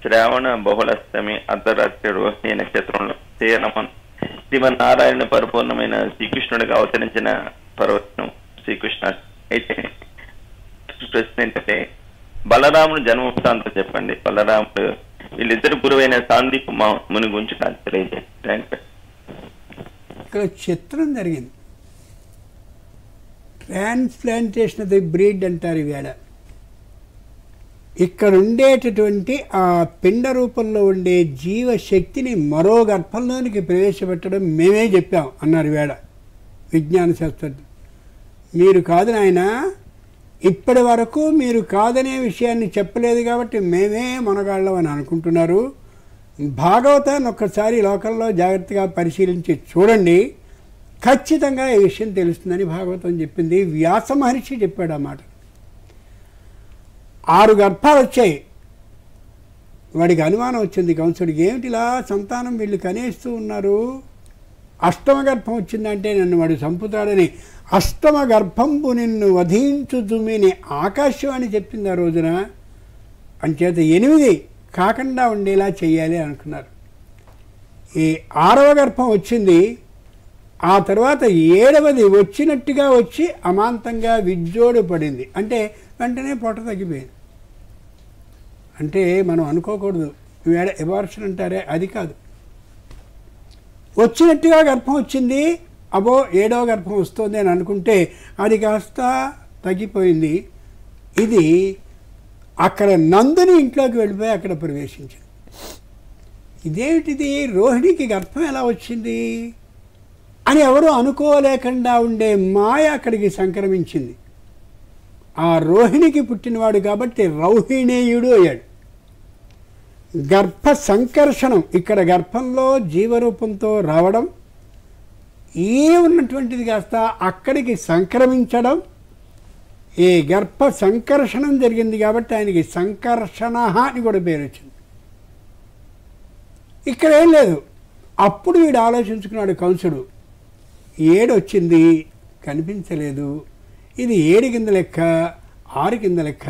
శ్రావణ బహుళాష్టమి అర్ధరాత్రి రోహిణి నక్షత్రంలో శ్రీరమన్ శ్రీమన్నారాయణ పరిపూర్ణమైన శ్రీకృష్ణుడిగా అవతరించిన పర్వతం శ్రీకృష్ణ. అయితే ప్రశ్న ఏంటంటే బలరాముడు జన్మ వృత్తాంతం చెప్పండి. బలరాముడు వీళ్ళిద్దరు గురువైన సాందీప్ ముని గురించి నాకు తెలియజేయండి. ఇక్కడ చిత్రం జరిగింది. ట్రాన్స్ప్లాంటేషన్ ఆఫ్ ది బ్రీడ్ అంటారు ఈవేళ. ఇక్కడ ఉండేటటువంటి ఆ పిండ రూపంలో ఉండే జీవశక్తిని మరో గర్భంలోనికి ప్రవేశపెట్టడం మేమే చెప్పాం అన్నారు ఈవేళ విజ్ఞాన శాస్త్రజ్ఞులు. మీరు కాదు నాయన, ఇప్పటి వరకు మీరు కాదనే విషయాన్ని చెప్పలేదు కాబట్టి మేమే మనగాళ్ళం అని అనుకుంటున్నారు. భాగవతాన్ని ఒక్కసారి లోకంలో జాగ్రత్తగా పరిశీలించి చూడండి, ఖచ్చితంగా ఈ విషయం తెలుస్తుందని భాగవతం చెప్పింది. వ్యాస మహర్షి చెప్పాడు ఆ మాట. 6 గర్భాలు వచ్చాయి. వాడికి అనుమానం వచ్చింది కంసుడికి, ఏమిటిలా సంతానం వీళ్ళు కనేస్తూ ఉన్నారు, అష్టమ గర్భం వచ్చిందంటే నన్ను వాడు చంపుతాడని అష్టమ గర్భంబు నిన్ను వధించుదుమిని ఆకాశవాణి చెప్పింది ఆ రోజున. అంచేత 8 కాకుండా ఉండేలా చెయ్యాలి అనుకున్నారు. ఈ 6వ గర్భం వచ్చింది. ఆ తర్వాత 7వది వచ్చినట్టుగా వచ్చి అమాంతంగా విజ్జోడు పడింది. అంటే వెంటనే పొట్ట తగ్గిపోయింది. అంటే మనం అనుకోకూడదు వీడ ఎబార్షన్ అంటారే, అది కాదు. వచ్చినట్టుగా గర్భం వచ్చింది, అబో 7వ గర్భం వస్తుంది అని అనుకుంటే అది కాస్త తగ్గిపోయింది. ఇది అక్కడ నందుని ఇంట్లోకి వెళ్ళిపోయి అక్కడ ప్రవేశించింది. ఇదేమిటిది, రోహిణికి గర్భం ఎలా వచ్చింది అని ఎవరు అనుకోలేకుండా ఉండే మాయ అక్కడికి సంక్రమించింది. ఆ రోహిణికి పుట్టినవాడు కాబట్టి రౌహిణేయుడు అయ్యాడు. గర్భ సంకర్షణం, ఇక్కడ గర్భంలో జీవరూపంతో రావడం, ఉన్నటువంటిది కాస్త అక్కడికి సంక్రమించడం, ఈ గర్భ సంకర్షణం జరిగింది కాబట్టి ఆయనకి సంకర్షణ అని కూడా పేరు వచ్చింది. ఇక్కడ ఏం లేదు. అప్పుడు వీడు ఆలోచించుకున్నాడు కంసుడు, 7 వచ్చింది కనిపించలేదు, ఇది 7 కింద లెక్క, 6 కింద లెక్క,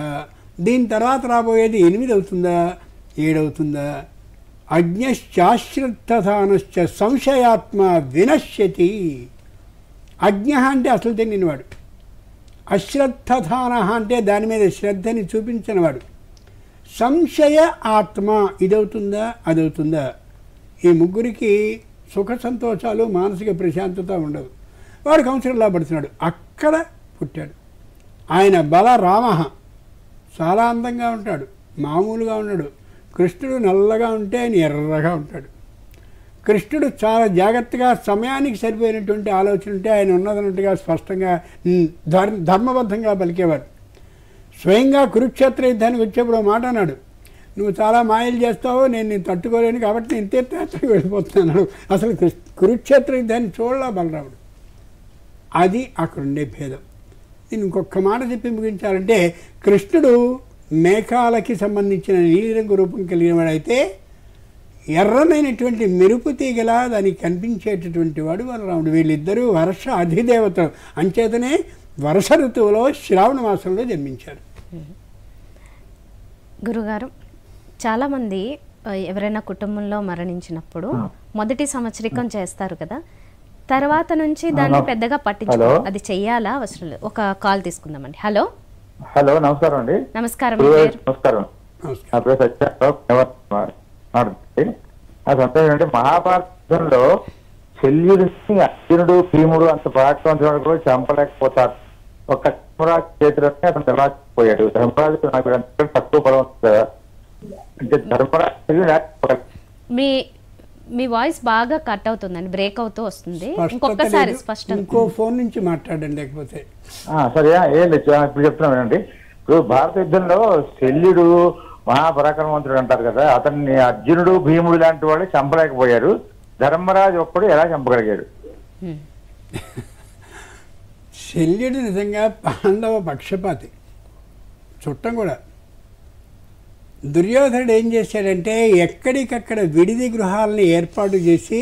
దీని తర్వాత రాబోయేది 8 అవుతుందా 7 అవుతుందా? అజ్ఞశ్చాశ్రద్ధధానశ్చ సంశయాత్మ వినశ్యతి. అజ్ఞ అంటే అసలు తెలియనివాడు, అశ్రద్ధధాన అంటే దాని మీద శ్రద్ధని చూపించినవాడు, సంశయ ఆత్మ ఇదవుతుందా అదవుతుందా. ఈ ముగ్గురికి సుఖ సంతోషాలు మానసిక ప్రశాంతత ఉండదు. వాడు కంసుడిలా పడుతున్నాడు. అక్కడ పుట్టాడు ఆయన బలరామ. చాలా అందంగా ఉంటాడు, మామూలుగా ఉన్నాడు. కృష్ణుడు నల్లగా ఉంటే ఆయన ఎర్రగా ఉంటాడు. కృష్ణుడు చాలా జాగ్రత్తగా సమయానికి సరిపోయినటువంటి ఆలోచన ఉంటే ఆయన ఉన్నదన్నట్టుగా స్పష్టంగా ధర్మబద్ధంగా పలికేవాడు. స్వయంగా కురుక్షేత్ర యుద్ధానికి వచ్చేప్పుడు మాట అన్నాడు, నువ్వు చాలా మాయలు చేస్తావు, నేను తట్టుకోలేను కాబట్టి నేను తీర్థయాత్రకు వెళ్ళిపోతున్నాను. అసలు కురుక్షేత్ర యుద్ధాన్ని చూడలా బలరాముడు. అది అక్కడుండే భేదం. నేను ఇంకొక మాట చెప్పి ముగించాలంటే, కృష్ణుడు మేఘాలకి సంబంధించిన నీలిరంగు రూపం కలిగిన వాడైతే ఎర్రనైనటువంటి మెరుపు తీగలా దానికి కనిపించేటటువంటి వాడు బలరాముడు. వీళ్ళిద్దరూ వర్ష అధిదేవతలు, అంచేతనే వర్ష ఋతువులో శ్రావణ మాసంలో జన్మించారు. గురుగారు, చాలామంది ఎవరైనా కుటుంబంలో మరణించినప్పుడు మొదటి సంవత్సరికం చేస్తారు కదా, తర్వాత నుంచి దాన్ని పెద్దగా పట్టించుకో, అది చెయ్యాలా అవసరం లేదు. ఒక కాల్ తీసుకుందామండి. హలో హలో నమస్కారం అండి. నమస్కారం. నమస్కారం. నా పేరు సత్యారంటే మహాభారతంలో శల్యుడిని అర్జునుడు భీముడు అంత పరాక్రమంతుడు కూడా చంపలేకపోతారు. ఒక ధర్మరాజు చేతిలోనే అతను తెలవాకపోయాడు. ధర్మరాజు నాకు తక్కువ బలం వస్తుంది కదా, అంటే ధర్మరాజు మీ వాయిస్ బాగా కట్ అవుతుందండి, బ్రేక్ అవుతూ వస్తుంది. ఇంకొకసారి స్పష్టంగా ఇంకో ఫోన్ నుంచి మాట్లాడండి లేకపోతే. సరే ఏం లేదు, ఇప్పుడు చెప్తున్నానండి. ఇప్పుడు భారత యుద్ధంలో శల్యుడు మహాపరాక్రమవంతుడు అంటారు కదా, అతన్ని అర్జునుడు భీముడు లాంటి వాళ్ళు చంపలేకపోయారు. ధర్మరాజు ఒక్కడు ఎలా చంపగలిగాడు? శల్యుడు నిజంగా పాండవ పక్షపాతి, చుట్టం కూడా. దుర్యోధనుడు ఏం చేశాడంటే ఎక్కడికక్కడ విడిది గృహాలని ఏర్పాటు చేసి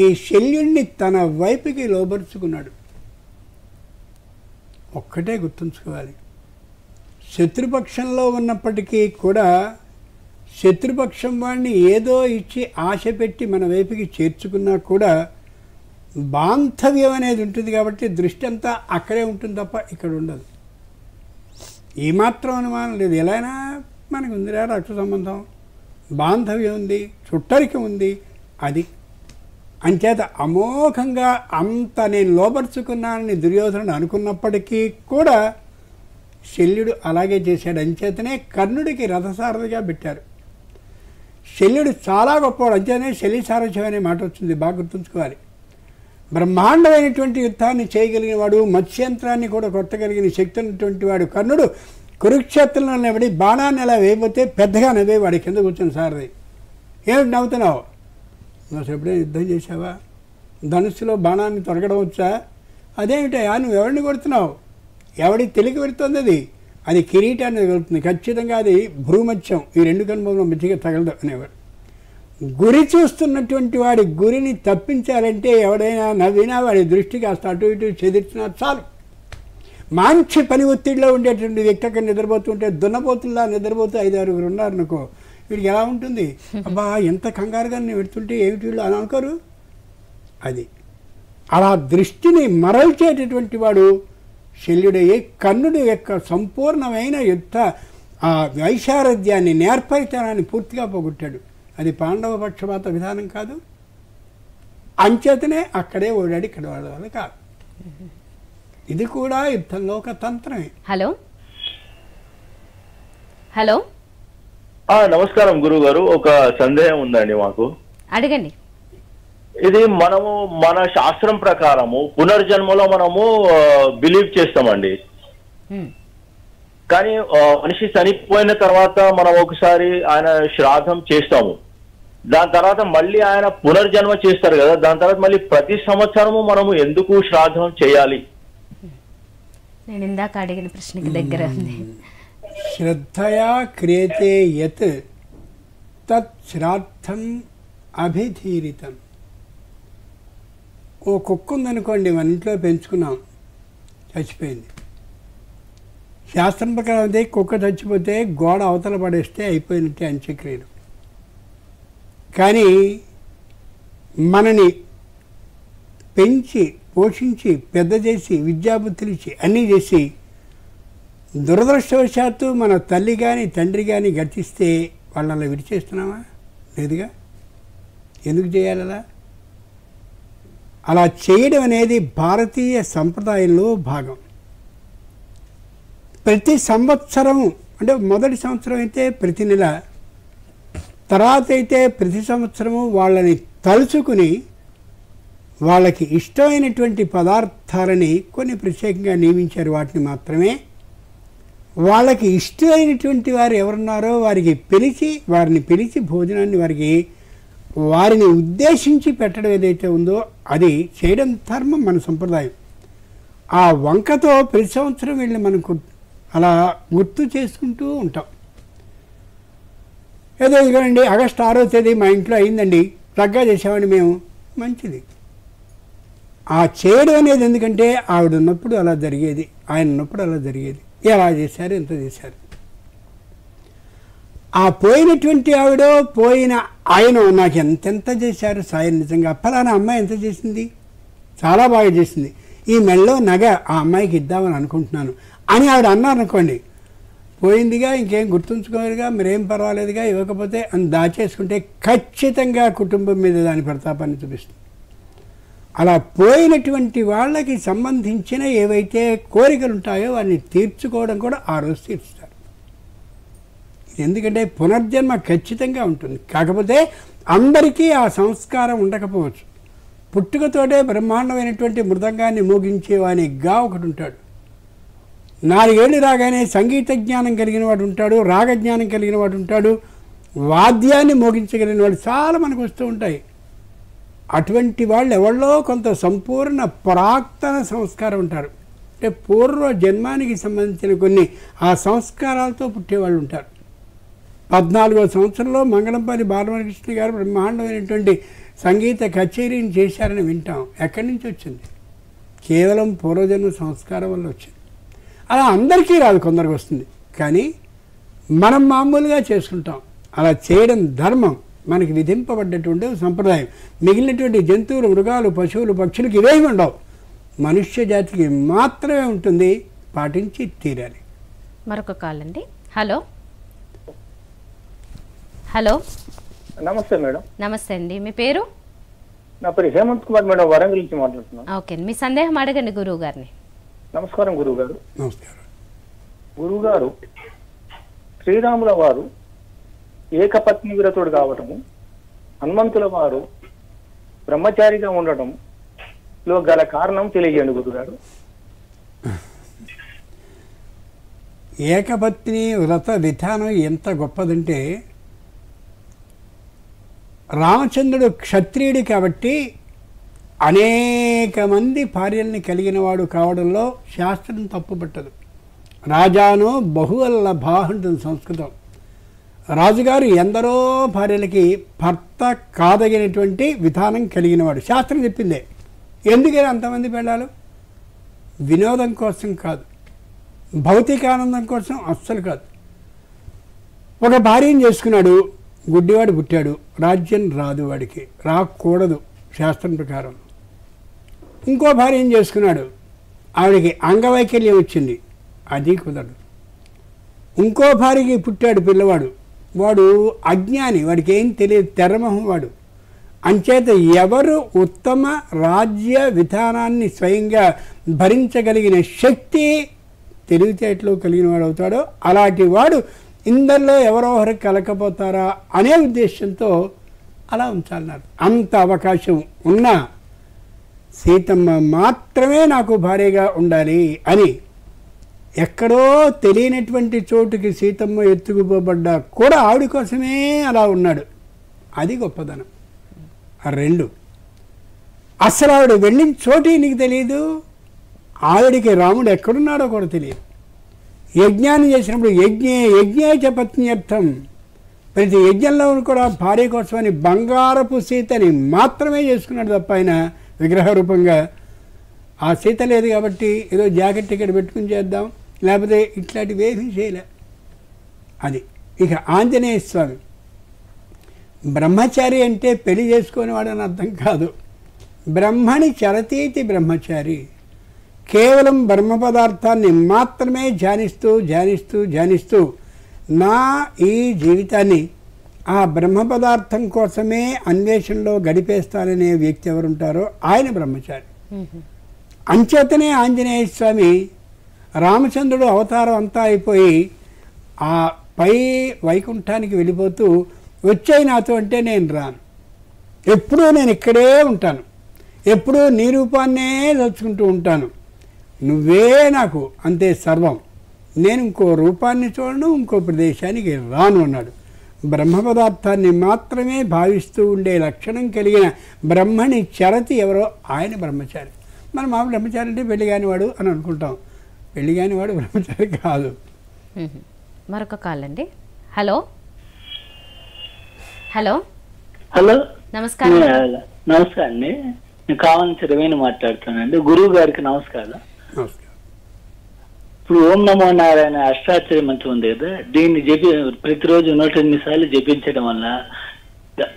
ఈ శల్యుణ్ణి తన వైపుకి లోబరుచుకున్నాడు. ఒక్కటే గుర్తుంచుకోవాలి, శత్రుపక్షంలో ఉన్నప్పటికీ కూడా శత్రుపక్షం వాడిని ఏదో ఇచ్చి ఆశ పెట్టి మన వైపుకి చేర్చుకున్నా కూడా బాంధవ్యం అనేది ఉంటుంది కాబట్టి దృష్టి అంతా అక్కడే ఉంటుంది తప్ప ఇక్కడ ఉండదు. ఏమాత్రం అనుమానం లేదు. ఎలా అయినా మనకు ఉందిరా రక్త సంబంధం, బాంధవ్యం ఉంది, చుట్టరికం ఉంది. అది అంచేత అమోఘంగా అంత నేను లోపరుచుకున్నానని దుర్యోధనుడు అనుకున్నప్పటికీ కూడా శల్యుడు అలాగే చేశాడు. అంచేతనే కర్ణుడికి రథసారథిగా పెట్టారు. శల్యుడు చాలా గొప్పవాడు, అంచేతనే శల్యసారథ్యం అనే మాట వచ్చింది, బాగా గుర్తుంచుకోవాలి. బ్రహ్మాండమైనటువంటి యుద్ధాన్ని చేయగలిగిన వాడు, మత్స్యంత్రాన్ని కూడా కొట్టగలిగిన శక్తి ఉన్నటువంటి వాడు కర్ణుడు. కురుక్షేత్రంలో నిలబడి బాణాన్ని ఎలా వేయబోతే పెద్దగా నవ్వేవాడు కింద కూర్చొని సారథి. ఏమిటి నవ్వుతున్నావు? అసలు ఎప్పుడైనా యుద్ధం చేసావా? ధనుస్సులో బాణాన్ని తొలగడం వచ్చా? అదేమిటయా నువ్వు ఎవరిని కొడుతున్నావు? ఎవడి తెలికి పెడుతుంది అది? అది కిరీటాన్ని తగులుతుంది ఖచ్చితంగా, అది భ్రూమత్యం, ఈ 2 కనుబొమ్మల మధ్యగా తగలదు అనేవాడు. గురి చూస్తున్నటువంటి వాడి గురిని తప్పించాలంటే ఎవడైనా నవ్వినా వాడి దృష్టి కాస్త అటు ఇటు చెదిర్చినా చాలు. మంచి పని ఒత్తిడిలో ఉండేటువంటి వ్యక్తి అక్కడ నిద్రపోతుంటే దున్నపోతుల్లా నిద్రపోతూ 5-6 ఉన్నారనుకో, వీడికి ఎలా ఉంటుంది? అబ్బా ఎంత కంగారుగా నేను పెడుతుంటే ఏమిటి వీళ్ళు అని అనుకోరు. అది అలా దృష్టిని మరల్చేటటువంటి వాడు శల్యుడయ్యే కర్ణుడి యొక్క సంపూర్ణమైన యుద్ధ వైశారథ్యాన్ని, నేర్పరితనాన్ని పూర్తిగా పోగొట్టాడు. అది పాండవ పక్షపాత విధానం కాదు. అంచేతనే అక్కడే ఓడాడు, ఇక్కడ వాడాలి కాదు. ఇది కూడా యుద్ధంలో ఒక తంత్రమే. హలో హలో నమస్కారం గురువు గారు, ఒక సందేహం ఉందండి మాకు. అడగండి. ఇది మనము మన శాస్త్రం ప్రకారము పునర్జన్మలో మనము బిలీవ్ చేస్తామండి. కానీ మనిషి చనిపోయిన తర్వాత మనం ఒకసారి ఆయన శ్రాద్ధం చేస్తాము, దాని తర్వాత మళ్ళీ ఆయన పునర్జన్మ చేస్తారు కదా, దాని తర్వాత మళ్ళీ ప్రతి సంవత్సరము మనము ఎందుకు శ్రాద్ధం చేయాలి? నేను ఇందాక అడిగిన ప్రశ్నకి దగ్గర ఉంది. శ్రద్ధయా క్రియతే యత్ తత్ శ్రాద్ధం అభిధీరితం. ఓ కుక్క ఉందనుకోండి, మన ఇంట్లో పెంచుకున్నాం, చచ్చిపోయింది. శాస్త్రం ప్రకారం అయితే కుక్క చచ్చిపోతే గోడ అవతల పడేస్తే అయిపోయినట్టే అంత్యక్రియలు. కానీ మనని పెంచి పోషించి పెద్ద చేసి విద్యాబుద్ధులు ఇచ్చి అన్నీ చేసి దురదృష్టవశాత్తు మన తల్లి కానీ తండ్రి కానీ గతిస్తే వాళ్ళని విడిచేస్తున్నామా? లేదుగా. ఎందుకు చేయాలి అలా? అలా చేయడం అనేది భారతీయ సంప్రదాయంలో భాగం. ప్రతి సంవత్సరం, అంటే మొదటి సంవత్సరం అయితే ప్రతి నెల, తర్వాత అయితే ప్రతి సంవత్సరము వాళ్ళని తలుచుకుని వాళ్ళకి ఇష్టమైనటువంటి పదార్థాలని కొన్ని ప్రత్యేకంగా నియమించారు. వాటిని మాత్రమే వాళ్ళకి ఇష్టమైనటువంటి వారు ఎవరున్నారో వారిని పిలిచి భోజనాన్ని వారిని ఉద్దేశించి పెట్టడం ఏదైతే ఉందో అది చేయడం ధర్మం, మన సంప్రదాయం. ఆ వంకతో ప్రతి సంవత్సరం వెళ్ళి మనకు అలా గుర్తు చేసుకుంటూ ఉంటాం. ఏదో ఇదిగోండి ఆగస్టు 6వ తేదీ మా ఇంట్లో అయిందండి, చక్కగా చేసామండి మేము, మంచిది. ఆ చేయడం అనేది ఎందుకంటే ఆవిడ ఉన్నప్పుడు అలా జరిగేది, ఆయన ఉన్నప్పుడు అలా జరిగేది, ఎలా చేశారు, ఎంత చేశారు. ఆ పోయినటువంటి ఆవిడ పోయిన ఆయన నాకు ఎంతెంత చేశారు సాయం, నిజంగా ఫలానా అమ్మాయి ఎంత చేసింది, చాలా బాగా చేసింది, ఈ మెళ్ళో నగ ఆ అమ్మాయికి ఇద్దామని అనుకుంటున్నాను అని ఆవిడ అన్నారనుకోండి, పోయిందిగా, ఇంకేం గుర్తుంచుకోరుగా, మరేం పర్వాలేదుగా, ఇవ్వకపోతే అని దాచేసుకుంటే ఖచ్చితంగా కుటుంబం మీద దాని ప్రతాపాన్ని చూపిస్తుంది. అలా పోయినటువంటి వాళ్ళకి సంబంధించిన ఏవైతే కోరికలు ఉంటాయో వాటిని తీర్చుకోవడం కూడా ఆ రోజు తీర్చుతారు. ఎందుకంటే పునర్జన్మ ఖచ్చితంగా ఉంటుంది. కాకపోతే అందరికీ ఆ సంస్కారం ఉండకపోవచ్చు. పుట్టుకతోటే బ్రహ్మాండమైనటువంటి మృదంగాన్ని మోగించేవాని ఒకటి ఉంటాడు. 4 ఏళ్ళు రాగానే సంగీత జ్ఞానం కలిగిన వాడు ఉంటాడు, రాగజ్ఞానం కలిగిన వాడు ఉంటాడు, వాద్యాన్ని మోగించగలిగిన వాడు చాలా మనకు వస్తూ ఉంటాయి. అటువంటి వాళ్ళు ఎవరిలో కొంత సంపూర్ణ ప్రాక్తన సంస్కారం ఉంటారు. అంటే పూర్వ జన్మానికి సంబంధించిన కొన్ని ఆ సంస్కారాలతో పుట్టేవాళ్ళు ఉంటారు. 14వ సంవత్సరంలో మంగళంపల్లి బాలమురళీకృష్ణ గారు బ్రహ్మాండమైనటువంటి సంగీత కచేరీని చేశారని వింటాం. ఎక్కడి నుంచి వచ్చింది? కేవలం పూర్వజన్మ సంస్కారం వల్ల వచ్చింది. అలా అందరికీ రాదు, కొందరికి వస్తుంది. కానీ మనం మామూలుగా చేసుకుంటాం. అలా చేయడం ధర్మం, మనకి విధింపబడ్డటువంటి సంప్రదాయం. మిగిలినటువంటి జంతువులు, మృగాలు, పశువులు, పక్షులకి ఇవేమి ఉండవు, మనుష్య జాతికి మాత్రమే ఉంటుంది. పాటించి తీరాలి. మరొక కాల్ అండి. హలో హలో నమస్తే మేడం. నమస్తే అండి, మీ పేరు? నా పేరు హేమంత్ కుమార్ మేడం, వరంగల్ నుంచి మాట్లాడుతున్నాను. ఓకే, మీ సందేహం అడగండి గురువు గారిని. నమస్కారం గురువు గారు. నమస్కారం గురువు గారు, శ్రీరాముల వారు ఏకపత్ని విరతుడు కావటము, హనుమంతుల వారు బ్రహ్మచారిగా ఉండటంలో గల కారణం తెలియజేయండి గురుగారు. ఏకపత్ని వ్రత విధానం ఎంత గొప్పదంటే, రామచంద్రుడు క్షత్రియుడు కాబట్టి అనేక మంది భార్యల్ని కలిగిన వాడు కావడంలో శాస్త్రం తప్పుపట్టదు. రాజానో బహువల్లభా ఉంటుంది సంస్కృతం. రాజుగారు ఎందరో భార్యలకి భర్త కాదగినటువంటి విధానం కలిగినవాడు. శాస్త్రం చెప్పిందే. ఎందుకని అంతమంది పెళ్ళాలు? వినోదం కోసం కాదు, భౌతికానందం కోసం అస్సలు కాదు. ఒక భార్యను చేసుకున్నాడు, గుడ్డివాడు పుట్టాడు, రాజ్యం రాదు, వాడికి రాకూడదు శాస్త్రం ప్రకారం. ఇంకో భార్యను చేసుకున్నాడు, ఆవిడకి అంగవైకల్యం వచ్చింది, అది కుదరదు. ఇంకో భార్యకి పుట్టాడు పిల్లవాడు, వాడు అజ్ఞాని, వాడికి ఏం తెలియదు, తెరమొహం వాడు. అంచేత ఎవరు ఉత్తమ రాజ్య విధానాన్ని స్వయంగా భరించగలిగిన శక్తి, తెలివితేటలు కలిగిన వాడు అవుతాడో అలాంటి వాడు ఇందరిలో ఎవరో ఒకరికి కలకపోతారా అనే ఉద్దేశంతో అలా ఉంచాలన్నారు. అంత అవకాశం ఉన్నా సీతమ్మ మాత్రమే నాకు భార్యగా ఉండాలి అని ఎక్కడో తెలియనటువంటి చోటుకి సీతమ్మ ఎత్తుకుపోబడ్డా కూడా ఆవిడ కోసమే అలా ఉన్నాడు. అది గొప్పదనం. ఆ రెండు, అసలు ఆవిడ వెళ్ళిన చోటు నీకు తెలియదు, ఆవిడికి రాముడు ఎక్కడున్నాడో కూడా తెలియదు. యజ్ఞాన్ని చేసినప్పుడు యజ్ఞేచ పత్న్యర్థం, ప్రతి యజ్ఞంలో కూడా భార్య కోసమని బంగారపు సీతని మాత్రమే చేసుకున్నాడు తప్ప ఆయన విగ్రహ రూపంగా ఆ సీత లేదు కాబట్టి ఏదో జాకెట్ టికెట్ పెట్టుకుని చేద్దాం లేకపోతే ఇట్లాంటివి ఏమీ చేయలే. అది ఇక ఆంజనేయ స్వామి బ్రహ్మచారి అంటే పెళ్లి చేసుకునేవాడు అని అర్థం కాదు. బ్రహ్మణి చరతీతి బ్రహ్మచారి, కేవలం బ్రహ్మ పదార్థాన్ని మాత్రమే ధ్యానిస్తూ ధ్యానిస్తూ ధ్యానిస్తూ నా ఈ జీవితాన్ని ఆ బ్రహ్మ పదార్థం కోసమే అన్వేషణలో గడిపేస్తాననే వ్యక్తి ఎవరుంటారో ఆయన బ్రహ్మచారి. అంచేతనే ఆంజనేయ స్వామి రామచంద్రుడు అవతారం అంతా అయిపోయి ఆ పై వైకుంఠానికి వెళ్ళిపోతూ వచ్చాయి నాతో అంటే నేను రాను, ఎప్పుడూ నేను ఇక్కడే ఉంటాను, ఎప్పుడూ నీ రూపాన్నే తలుచుకుంటూ ఉంటాను, నువ్వే నాకు అంతే సర్వం, నేను ఇంకో రూపాన్ని చూడను, ఇంకో ప్రదేశానికి రాను అన్నాడు. బ్రహ్మ పదార్థాన్ని మాత్రమే భావిస్తూ ఉండే లక్షణం కలిగిన బ్రహ్మని చరతి ఎవరో ఆయన బ్రహ్మచారి. మనం మా బ్రహ్మచారి అంటే పెళ్లి కానివాడు అని అనుకుంటాం, పెళ్లి కానివాడు బ్రహ్మచారి కాదు. మరొక కాల్ అండి. హలో హలో హలో నమస్కారం. నమస్కారం అండి, నేను కావాలని రవేణి మాట్లాడుతానండి. గురువు గారికి నమస్కారం. ఇప్పుడు ఓం నమో నారాయణ అష్టాచర్య మంత్రం ఉంది కదా, దీన్ని ప్రతిరోజు 108 సార్లు జపించడం వల్ల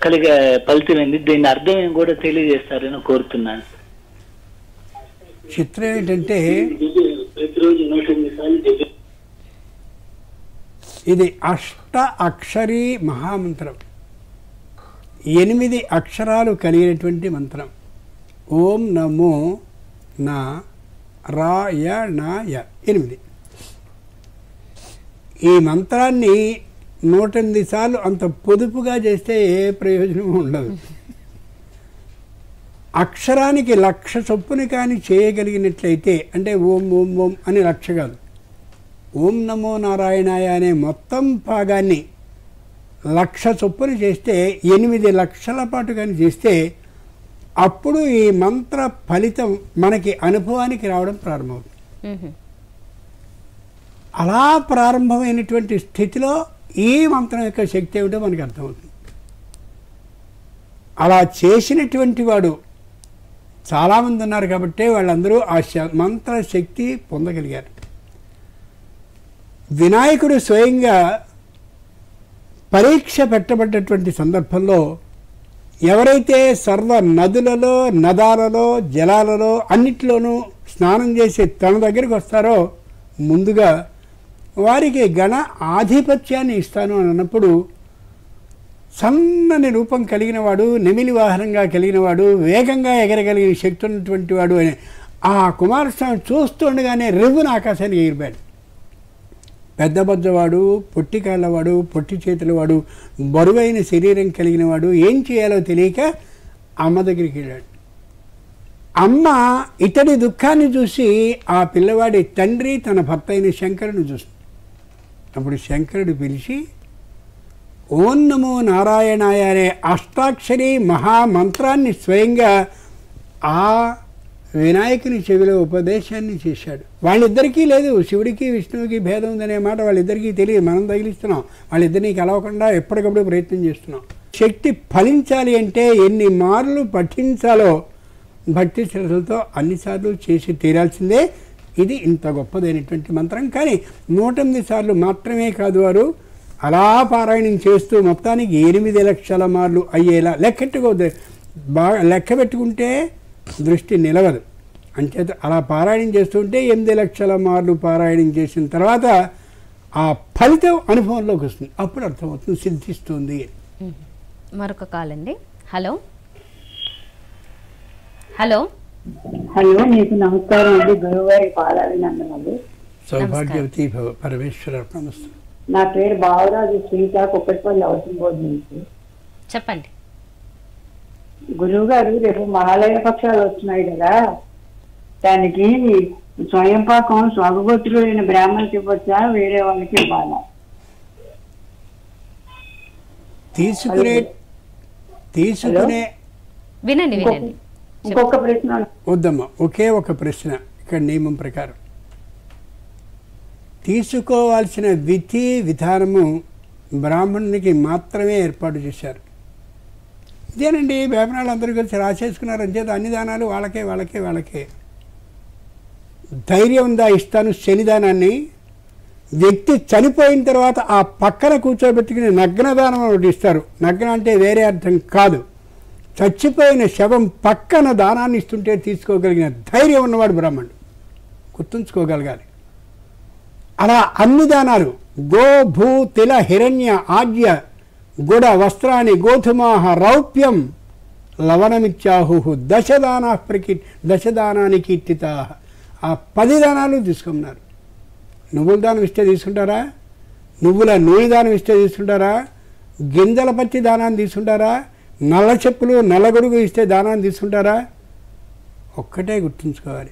కలిగే ఫలితం ఏంది, దీని అర్థం ఏం కూడా తెలియజేస్తారని కోరుతున్నాను. చిత్రం ఏంటంటే ప్రతిరోజు 108 సార్లు ఇది అష్ట అక్షరీ మహామంత్రం, 8 అక్షరాలు కలిగినటువంటి మంత్రం. ఓం నమో నారాయణాయ 8. ఈ మంత్రాన్ని 108 సార్లు అంత పొదుపుగా చేస్తే ఏ ప్రయోజనం ఉండదు. అక్షరానికి 1,00,000 చొప్పున కానీ చేయగలిగినట్లయితే, అంటే ఓం ఓం ఓం అని 1,00,000 కాదు, ఓం నమో నారాయణాయ అనే మొత్తం భాగాన్ని 1,00,000 చొప్పున చేస్తే 8 లక్షల పాటు కానీ చేస్తే అప్పుడు ఈ మంత్ర ఫలితం మనకి అనుభవానికి రావడం ప్రారంభమవుతుంది. అలా ప్రారంభమైనటువంటి స్థితిలో ఈ మంత్రం యొక్క శక్తి ఏమిటో మనకి అర్థమవుతుంది. అలా చేసినటువంటి వాడు చాలామంది ఉన్నారు కాబట్టి వాళ్ళందరూ ఆ మంత్ర శక్తి పొందగలిగారు. వినాయకుడు స్వయంగా పరీక్ష పెట్టబడ్డటువంటి సందర్భంలో ఎవరైతే సర్వ నదులలో నదాలలో జలాలలో అన్నిటిలోనూ స్నానం చేసి తన దగ్గరికి వస్తారో ముందుగా వారికి గణ ఆధిపత్యాన్ని ఇస్తాను అని అన్నప్పుడు సన్నని రూపం కలిగిన వాడు, నెమిలి వాహనంగా కలిగిన వాడు, వేగంగా ఎగరగలిగిన శక్తి ఉన్నటువంటి వాడు అని ఆ కుమారస్వామి చూస్తుండగానే రివ్వున ఆకాశానికి ఎగిరిపాడు. పెద్ద బొజ్జవాడు, పొట్టి కాళ్ళవాడు, పొట్టి చేతులవాడు, బరువైన శరీరం కలిగిన వాడు ఏం చేయాలో తెలియక అమ్మ దగ్గరికి వెళ్ళాడు. అమ్మ ఇతడి దుఃఖాన్ని చూసి ఆ పిల్లవాడి తండ్రి తన భర్త అయిన శంకరుని చూస్తుంది. అప్పుడు శంకరుడు పిలిచి ఓం నమో నారాయణాయ అనే అష్టాక్షరి మహామంత్రాన్ని స్వయంగా ఆ వినాయకుని చెవిలో ఉపదేశాన్ని చేశాడు. వాళ్ళిద్దరికీ లేదు, శివుడికి విష్ణువుకి భేదం ఉందనే మాట వాళ్ళిద్దరికీ తెలియదు, మనం తగిలిస్తున్నాం. వాళ్ళిద్దరినీ కలవకుండా ఎప్పటికప్పుడు ప్రయత్నం చేస్తున్నాం. శక్తి ఫలించాలి అంటే ఎన్ని మార్లు పఠించాలో భక్తి శ్రద్ధలతో అన్నిసార్లు చేసి తీరాల్సిందే. ఇది ఇంత గొప్పదైనటువంటి మంత్రం. కానీ 108 సార్లు మాత్రమే కాదు, వారు అలా పారాయణం చేస్తూ మొత్తానికి 8 లక్షల మార్లు అయ్యేలా లెక్కెట్టుకోవద్దు. బాగా లెక్క పెట్టుకుంటే దృష్టి నిలవదు. అంచేత అలా పారాయణం చేస్తుంటే 8 లక్షల మార్లు పారాయణం చేసిన తర్వాత ఆ ఫలితం అనుభవంలోకి వస్తుంది, అప్పుడు అర్థమవుతుంది, సిద్ధిస్తుంది. మరొక కాల్ అండి. హలో హలో హలో, మీకు నమస్కారం అండి. గురువుగారి పాదాభినందనలు. సౌభాగ్యవతి భవ. పరమేశ్వర నమస్తే. నా పేరు బావరాజు శ్రీత, కుక్కటిపల్లి హౌసింగ్ బోర్డు నుంచి. చెప్పండి గురువు గారు. రేపు మహాలయ పక్షాలు వస్తున్నాయి కదా, దానికి స్వయం పాకం స్వాగోత్రులైన బ్రాహ్మణులకి ఇవ్వచ్చా, వేరే వాళ్ళకి ఇవ్వాలా? తీసుకునే వినండి వినండి. ఇంకొక ప్రశ్న వద్దమ్మా, ఒకే ఒక ప్రశ్న. ఇక్కడ నియమం ప్రకారం తీసుకోవాల్సిన విధి విధానము బ్రాహ్మణునికి మాత్రమే ఏర్పాటు చేశారు. ఇదేనండి వేపనాళ్ళు అందరూ కలిసి రాసేసుకున్నారు. అంచేత అన్ని దానాలు వాళ్ళకే. ధైర్యం ఉందా ఇస్తాను శనిదానాన్ని. వ్యక్తి చనిపోయిన తర్వాత ఆ పక్కన కూర్చోబెట్టుకుని నగ్నదానం ఒకటి ఇస్తారు. నగ్న అంటే వేరే అర్థం కాదు, చచ్చిపోయిన శవం పక్కన దానాన్ని ఇస్తుంటే తీసుకోగలిగిన ధైర్యం ఉన్నవాడు బ్రాహ్మణుడు, గుర్తుంచుకోగలగాలి. అలా అన్ని దానాలు గో భూ తిల హిరణ్య ఆజ్య గుడ వస్త్రాన్ని గోధుమాహ రౌప్యం లవణమిత్యాహు దశదానాన్ని కీర్తితా. ఆ 10 దానాలు తీసుకున్నారు. నువ్వుల దానం ఇస్తే తీసుకుంటారా? నువ్వుల నూనె దానం ఇస్తే తీసుకుంటారా? గింజల పచ్చి దానాన్ని తీసుకుంటారా? నల్ల చెప్పులు నల్లగొడుగు ఇస్తే దానాన్ని తీసుకుంటారా? ఒక్కటే గుర్తుంచుకోవాలి,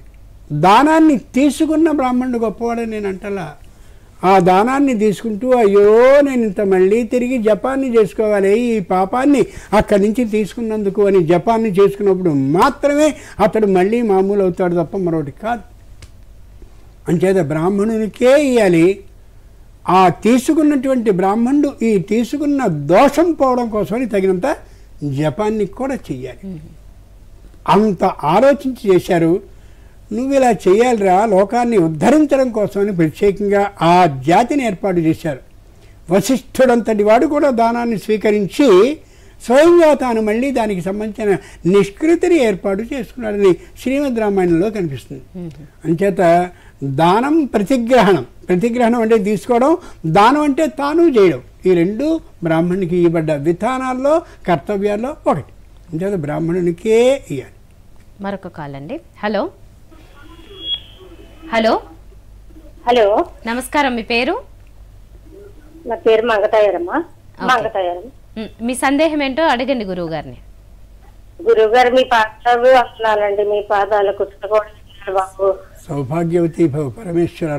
దానాన్ని తీసుకున్న బ్రాహ్మణుడు గొప్పవాడని నేను అంటలా. ఆ దానాన్ని తీసుకుంటూ అయ్యో నేను ఇంత మళ్ళీ తిరిగి జపాన్ని చేసుకోవాలి, ఈ పాపాన్ని అక్కడి నుంచి తీసుకున్నందుకు అని జపాన్ని చేసుకున్నప్పుడు మాత్రమే అతడు మళ్ళీ మామూలు అవుతాడు తప్ప మరొకటి కాదు. అంచేత బ్రాహ్మణునికే ఇవ్వాలి. ఆ తీసుకున్నటువంటి బ్రాహ్మణుడు ఈ తీసుకున్న దోషం పోవడం కోసమని తగినంత జపాన్ని కూడా చెయ్యాలి. అంత ఆలోచించి చేశారు. నువ్వు ఇలా చేయాలిరా లోకాన్ని ఉద్ధరించడం కోసమని ప్రత్యేకంగా ఆ జాతిని ఏర్పాటు చేశారు. వశిష్ఠుడంతటి వాడు కూడా దానాన్ని స్వీకరించి స్వయంగా తాను మళ్ళీ దానికి సంబంధించిన నిష్కృతిని ఏర్పాటు చేసుకున్నాడని శ్రీమద్ రామాయణంలో కనిపిస్తుంది. అంచేత దానం ప్రతిగ్రహణం అంటే తీసుకోవడం, దానం అంటే తాను చేయడం, ఈ రెండు బ్రాహ్మణునికి ఇవ్వబడ్డ విధానాల్లో కర్తవ్యాల్లో ఒకటి. అంచేత బ్రాహ్మణునికే ఇవ్వాలి. మరొక కాల్ అండి. హలో హలో హలో నమస్కారం, మీ పేరు? నా పేరు మంగతాయారమ్మా. మంగతాయారం. మీ సందేహం ఏంటో అడగండి గురువు గారిని. గురువు గారు మీ పాదాలు వస్తున్నానండి, మీ పాదాలకు బాబు. సౌభాగ్యవతి భవ పరమేశ్వర.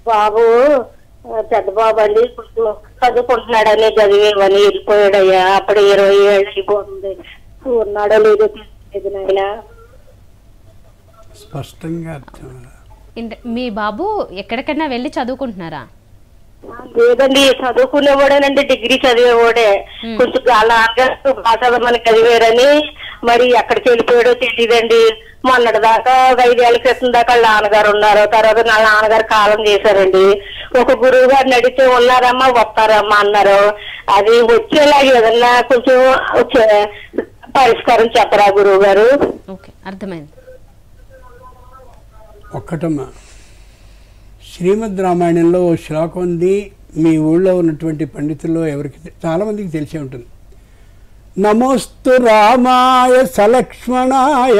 బాబు పెద్ద బాబు అండి, చదువుకుంటున్నాడని చదివేవని వెళ్ళిపోయాడయ్యా. అప్పుడు 20 ఏళ్ళు అయిపోతుంది. ఉన్నాడో లేదో తెలియదు నాయన. స్పష్టంగా మీ బాబు ఎక్కడికైనా వెళ్ళి చదువుకుంటున్నారా? లేదండి, చదువుకునేవాడేనండి, డిగ్రీ చదివేవాడే. కొంచెం భాష మనకి చదివారని మరి ఎక్కడికి వెళ్ళిపోయాడో తెలియదండి. మొన్నటి దాకా 5 ఏళ్ల క్రితం దాకా వాళ్ళ నాన్నగారు ఉన్నారు, తర్వాత నా నాన్నగారు కాలం చేశారండి. ఒక గురువు గారిని అడిగితే ఉన్నారమ్మా వస్తారమ్మా అన్నారు. అది వచ్చేలా ఏదన్నా కొంచెం పరిష్కారం చెప్పరా గురువు గారు? అర్థమైంది. ఒక్కటమ్మా, శ్రీమద్ రామాయణంలో ఓ శ్లోకం ఉంది, మీ ఊళ్ళో ఉన్నటువంటి పండితుల్లో ఎవరికి చాలామందికి తెలిసే ఉంటుంది. నమోస్తు రామాయ సలక్ష్మణాయ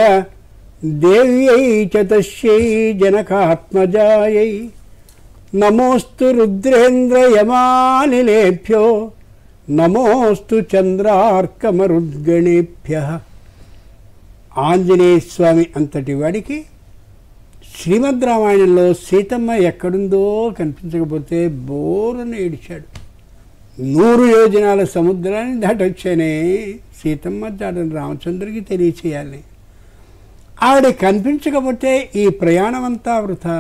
దేవ్యై చ తస్యై జనకాత్మజాయై నమోస్తు రుద్రేంద్ర యమానిలేభ్యో నమోస్తు చంద్రార్కమరుద్గణేభ్యః. ఆంజనేయ స్వామి అంతటి వాడికి శ్రీమద్ రామాయణంలో సీతమ్మ ఎక్కడుందో కనిపించకపోతే బోరున ఏడిచాడు. 100 యోజనాల సముద్రాన్ని దాటొచ్చానే సీతమ్మ దాటని రామచంద్రుడికి తెలియచేయాలి. ఆవిడ కనిపించకపోతే ఈ ప్రయాణం అంతా వృథా,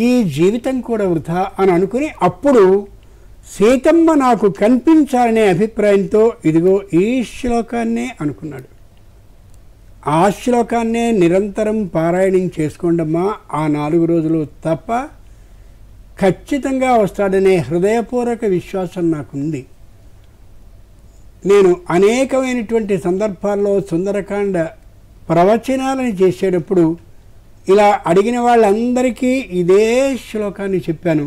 ఈ జీవితం కూడా వృథా అని అనుకుని అప్పుడు సీతమ్మ నాకు కనిపించాలనే అభిప్రాయంతో ఇదిగో ఈ శ్లోకాన్నే అనుకున్నాడు. ఆ శ్లోకాన్నే నిరంతరం పారాయణం చేసుకోండమ్మా, ఆ 4 రోజులు తప్ప ఖచ్చితంగా వస్తాడనే హృదయపూర్వక విశ్వాసం నాకుంది. నేను అనేకమైనటువంటి సందర్భాల్లో సుందరకాండ ప్రవచనాలను చేసేటప్పుడు ఇలా అడిగిన వాళ్ళందరికీ ఇదే శ్లోకాన్ని చెప్పాను.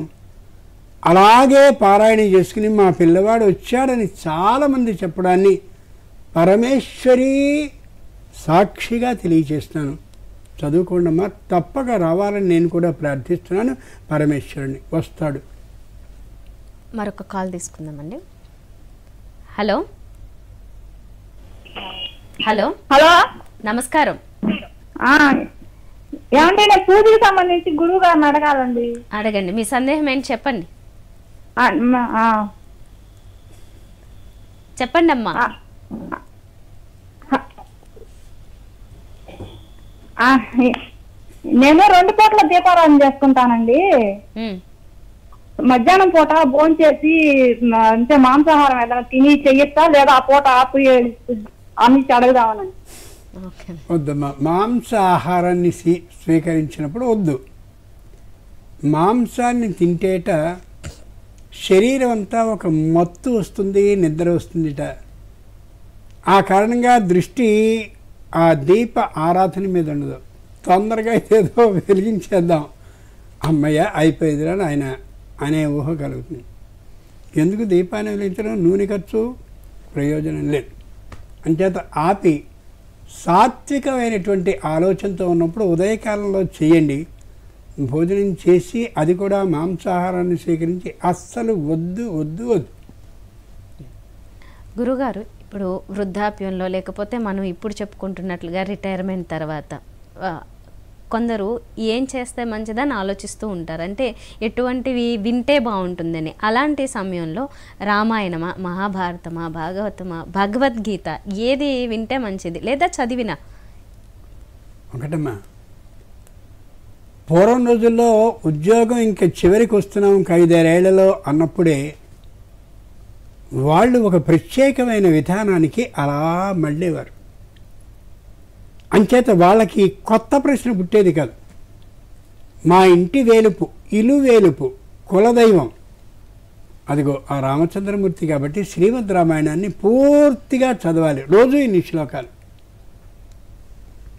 అలాగే పారాయణ చేసుకుని మా పిల్లవాడు వచ్చాడని చాలామంది చెప్పడాన్ని పరమేశ్వరి సాక్షిగా తెలియజేస్తున్నాను. చదువుకోండమ్మా, తప్పక రావాలని నేను కూడా ప్రార్థిస్తున్నాను. పరమేశ్వరుని వస్తాడు. మరొక కాల్ తీసుకుందామండి. హలో హలో హలో నమస్కారం. ఏమంటే నేను పూజకి సంబంధించి గురువు గారిని అడగాలండి. అడగండి, మీ సందేహం ఏంటి చెప్పండి. చెప్పండి అమ్మా. నేను 2 పూట్ల దీపారాధన చేసుకుంటానండి. మధ్యాహ్నం పూట భోంచేసి అంటే మాంసాహారం ఏదైనా తిని చెయ్యొచ్చా లేదా ఆ పూట ఆపి అని అడుగుదామని. వద్దమ్మా, మాంసాహారాన్ని స్వీకరించినప్పుడు వద్దు. మాంసాన్ని తింటేట శరీరం అంతా ఒక మత్తు వస్తుంది, నిద్ర వస్తుందిట. ఆ కారణంగా దృష్టి ఆ దీప ఆరాధన మీద ఉండదు. తొందరగా ఏదో వెలిగించేద్దాం, అమ్మయ్య అయిపోయేదిరా ఆయన అనే ఊహ కలుగుతుంది. ఎందుకు దీపాన్ని వెలిగించడం? నూనె ఖర్చు, ప్రయోజనం లేదు. అంచేత ఆపి సాత్వికమైనటువంటి ఆలోచనతో ఉన్నప్పుడు ఉదయకాలంలో చేయండి. భోజనం చేసి అది కూడా మాంసాహారాన్ని స్వీకరించి అస్సలు వద్దు వద్దు వద్దు. గురుగారు, ఇప్పుడు వృద్ధాప్యంలో లేకపోతే మనం ఇప్పుడు చెప్పుకుంటున్నట్లుగా రిటైర్మెంట్ తర్వాత కొందరు ఏం చేస్తే మంచిదని ఆలోచిస్తూ ఉంటారు. అంటే ఎటువంటివి వింటే బాగుంటుందని. అలాంటి సమయంలో రామాయణమా, మహాభారతమా, భాగవతమా, భగవద్గీత ఏది వింటే మంచిది లేదా చదివినా? ఒకటమ్మా, పూర్వం రోజుల్లో ఉద్యోగం ఇంకా చివరికి వస్తున్నాం, ఇంకా 5-6 ఏళ్లలో అన్నప్పుడే వాళ్ళు ఒక ప్రత్యేకమైన విధానానికి అలా మళ్ళేవారు. అంచేత వాళ్ళకి కొత్త ప్రశ్న పుట్టేది కాదు. మా ఇంటి వేలుపు, ఇలు వేలుపు, కులదైవం అదిగో ఆ రామచంద్రమూర్తి కాబట్టి శ్రీమద్ రామాయణాన్ని పూర్తిగా చదవాలి. రోజు ఇన్ని శ్లోకాలు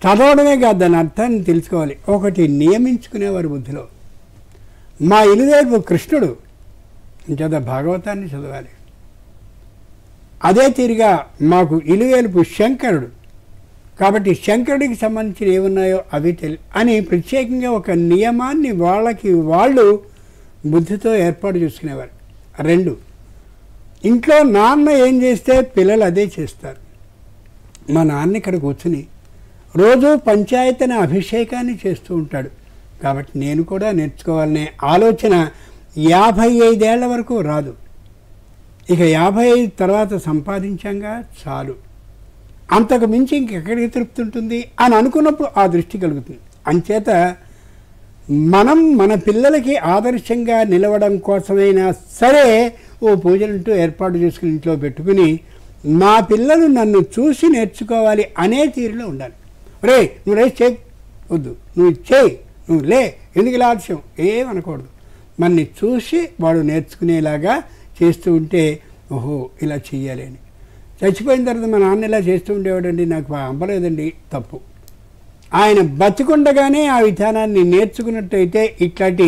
చదవడమే కాదు, దాని అర్థాన్ని తెలుసుకోవాలి. ఒకటి నియమించుకునేవారు బుద్ధిలో. మా ఇలువేలుపు కృష్ణుడు, అంచేత భాగవతాన్ని చదవాలి. అదే తీరుగా మాకు ఇలువేలుపు శంకరుడు కాబట్టి శంకరుడికి సంబంధించిన ఏమున్నాయో అవి అని ప్రత్యేకంగా ఒక నియమాన్ని వాళ్ళకి వాళ్ళు బుద్ధితో ఏర్పాటు చేసుకునేవారు. 2, ఇంట్లో నాన్న ఏం చేస్తే పిల్లలు అదే చేస్తారు. మా నాన్న ఇక్కడ కూర్చుని రోజు పంచాయతీన అభిషేకాన్ని చేస్తూ ఉంటాడు కాబట్టి నేను కూడా నేర్చుకోవాలనే ఆలోచన 55 ఏళ్ల వరకు రాదు. ఇక 55 తర్వాత సంపాదించాంగా చాలు, అంతకు మించి ఇంకెక్కడికి తృప్తి ఉంటుంది అని అనుకున్నప్పుడు ఆ దృష్టి కలుగుతుంది. అంచేత మనం మన పిల్లలకి ఆదర్శంగా నిలవడం కోసమైనా సరే ఓ పూజలంటూ ఏర్పాటు చేసుకుని ఇంట్లో పెట్టుకుని మా పిల్లలు నన్ను చూసి నేర్చుకోవాలి అనే తీరులో ఉండాలి. రే నువ్వు రేసి చేయి, వద్దు నువ్వు చేయి, నువ్వు లే, ఎందుకు ఇలా ఆలస్యం ఏమనకూడదు. మనని చూసి వాడు నేర్చుకునేలాగా చేస్తూ ఉంటే ఓహో ఇలా చెయ్యాలి అని. చచ్చిపోయిన తర్వాత మా నాన్న ఇలా చేస్తూ ఉండేవాడండి, నాకు అంబలేదండి, తప్పు. ఆయన బతికుండగానే ఆ విధానాన్ని నేర్చుకున్నట్టయితే ఇట్లాంటి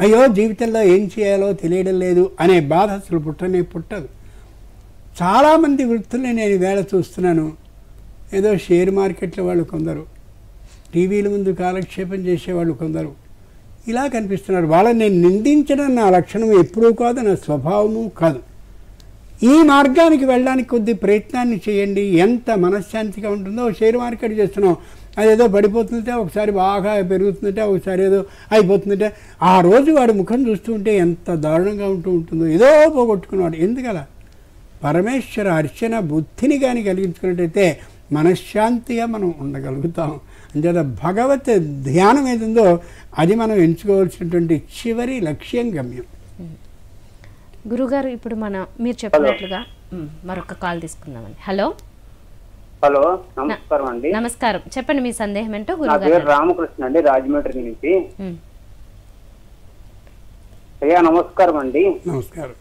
అయ్యో జీవితంలో ఏం చేయాలో తెలియడం లేదు అనే బాధ అసలు పుట్టదు. చాలామంది వృత్తుల్ని నేను వేళ చూస్తున్నాను. ఏదో షేర్ మార్కెట్ల వాళ్ళు కొందరు, టీవీల ముందు కాలక్షేపం చేసేవాళ్ళు కొందరు ఇలా కనిపిస్తున్నారు. వాళ్ళని నేను నిందించడం నా లక్షణం ఎప్పుడూ కాదు, నా స్వభావము కాదు. ఈ మార్గానికి వెళ్ళడానికి కొద్ది ప్రయత్నాన్ని చేయండి, ఎంత మనశ్శాంతిగా ఉంటుందో. షేర్ మార్కెట్ చేస్తున్నాం, అదేదో పడిపోతుందంటే ఒకసారి బాగా పెరుగుతుందంటే ఒకసారి ఏదో అయిపోతుందంటే ఆ రోజు వాడి ముఖం చూస్తూ ఉంటే ఎంత దారుణంగా ఉంటుందో. ఏదో పోగొట్టుకున్నాడు. ఎందుకలా? పరమేశ్వర అర్చన బుద్ధిని కానీ కలిగించుకున్నట్టయితే మనశ్శాంతిగా మనం ఉండగలుగుతాం. అంచేత భగవత్ ధ్యానం ఏదుందో అది మనం ఎంచుకోవాల్సినటువంటి చివరి లక్ష్యం, గమ్యం. గురుగారు, ఇప్పుడు మీరు చెప్పినట్లుగా మరొక కాల్ తీసుకుందామండి. హలో హలో, నమస్కారం అండి. నమస్కారం, చెప్పండి మీ సందేహం ఏంటో. నా పేరు రామకృష్ణ అండి, రాజమండ్రి నుంచి. అయ్యా నమస్కారం అండి. నమస్కారం.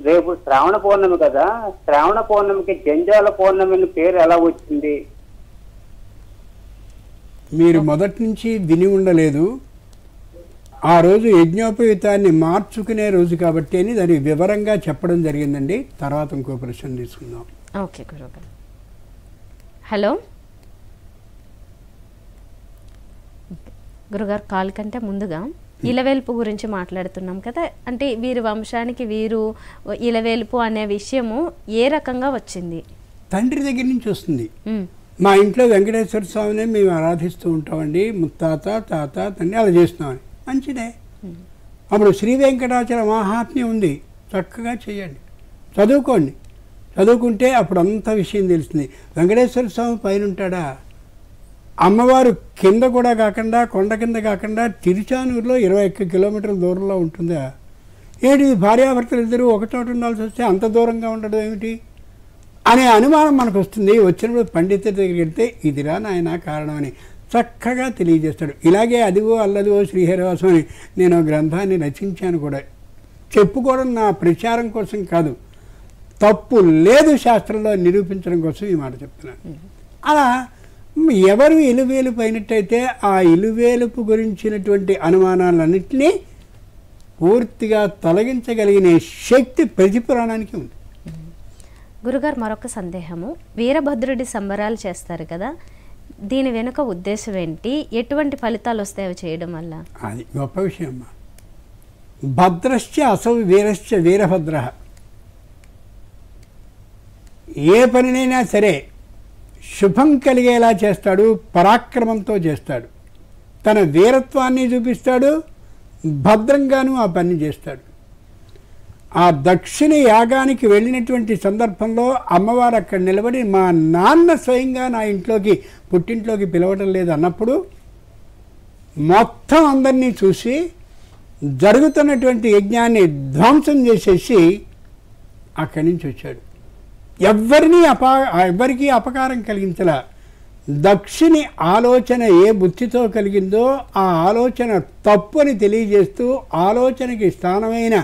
రేపు శ్రావణ పౌర్ణమి కదా, శ్రావణ పౌర్ణమికి జంజాల పౌర్ణమి పేరు ఎలా వచ్చింది? మీరు మొదటి నుంచి విని ఉండలేదు. ఆ రోజు యజ్ఞోపవీతాన్ని మార్చుకునే రోజు కాబట్టి అని దాన్ని వివరంగా చెప్పడం జరిగిందండి. తర్వాత ఇంకో ప్రశ్న తీసుకుందాం. ఓకే గురుగారు. హలో గురుగారు, కాల్ కంటే ముందుగా ఇలవేల్పు గురించి మాట్లాడుతున్నాం కదా. అంటే వీరి వంశానికి వీరు ఇలవేల్పు అనే విషయము ఏ రకంగా వచ్చింది? తండ్రి దగ్గర నుంచి వస్తుంది. మా ఇంట్లో వెంకటేశ్వర స్వామిని మేము ఆరాధిస్తూ ఉంటామండి. ముత్తాత, తాత, తండ్రి అలా చేస్తున్నామని. మంచిదే. అప్పుడు శ్రీ వెంకటాచల మహాత్మ్యం ఉంది, చక్కగా చేయండి, చదువుకోండి. చదువుకుంటే అప్పుడు అంత విషయం తెలుస్తుంది. వెంకటేశ్వర స్వామి పైన ఉంటాడా? అమ్మవారు కింద కూడా కాకుండా కొండ కింద కాకుండా తిరుచానూరులో 21 కిలోమీటర్ల దూరంలో ఉంటుందా? ఏంటి భార్యాభర్తలు ఇద్దరు ఒక చోట ఉండాల్సి వస్తే అంత దూరంగా ఉండడం ఏమిటి అనే అనుమానం మనకు వస్తుంది. వచ్చినప్పుడు పండితుడి దగ్గరికి వెళ్తే ఇదిరా నాయన కారణం అని చక్కగా తెలియజేస్తాడు. ఇలాగే అదిగో అల్లదిగో శ్రీహరివాసం అని నేను గ్రంథాన్ని రచించాను కూడా. చెప్పుకోవడం నా ప్రచారం కోసం కాదు, తప్పు లేదు శాస్త్రంలో నిరూపించడం కోసం ఈ మాట చెప్తున్నాను. అలా ఎవరు ఇలువేలుపు అయినట్టయితే ఆ ఇలువేలుపు గురించినటువంటి అనుమానాలన్నింటినీ పూర్తిగా తొలగించగలిగిన శక్తి ప్రతి పురాణానికి ఉంది. గురుగారు, మరొక సందేహము. వీరభద్రుడి సంబరాలు చేస్తారు కదా, దీని వెనుక ఉద్దేశం ఏంటి? ఎటువంటి ఫలితాలు వస్తాయి అవి చేయడం వల్ల? అది గొప్ప విషయం అమ్మా. భద్రశ్చ అసౌ వీరశ్చ వీరభద్ర. ఏ పనినైనా సరే శుభం కలిగేలా చేస్తాడు, పరాక్రమంతో చేస్తాడు, తన వీరత్వాన్ని చూపిస్తాడు, భద్రంగాను ఆ పని చేస్తాడు. ఆ దక్షిణ యాగానికి వెళ్ళినటువంటి సందర్భంలో అమ్మవారు అక్కడ నిలబడి మా నాన్న స్వయంగా నా ఇంట్లోకి పుట్టింట్లోకి పిలవడం లేదు అన్నప్పుడు మొత్తం అందరినీ చూసి జరుగుతున్నటువంటి యజ్ఞాన్ని ధ్వంసం చేసేసి అక్కడి నుంచి వచ్చాడు. ఎవ్వరికీ అపకారం కలిగించలా. దక్షిణి ఆలోచన ఏ బుద్ధితో కలిగిందో ఆ ఆలోచన తప్పు అని తెలియజేస్తూ ఆలోచనకి స్థానమైన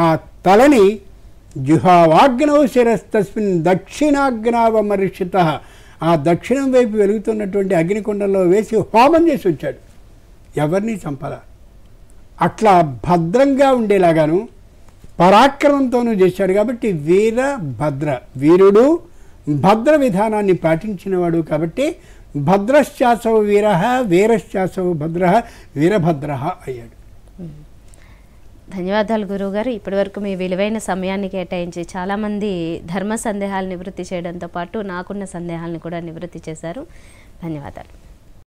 ఆ తలని జుహావాగ్నౌ శిరస్తస్మిన్ దక్షిణాగ్నావమరిషిత, ఆ దక్షిణం వైపు వెలుగుతున్నటువంటి అగ్నికుండంలో వేసి హోమం చేసి వచ్చాడు. ఎవరిని చంపలా. అట్లా భద్రంగా ఉండేలాగాను పరాక్రమంతోనూ చేశాడు. కాబట్టి వీరభద్ర, వీరుడు భద్ర విధానాన్ని పాటించినవాడు. కాబట్టి భద్రశ్చాసౌ వీర, వీరశ్చాసౌ భద్ర, వీరభద్ర అయ్యాడు. ధన్యవాదాలు గురువుగారు. ఇప్పటివరకు మీ విలువైన సమయాన్ని కేటాయించి చాలామంది ధర్మ సందేహాలు నివృత్తి చేయడంతో పాటు నాకున్న సందేహాలను కూడా నివృత్తి చేశారు. ధన్యవాదాలు.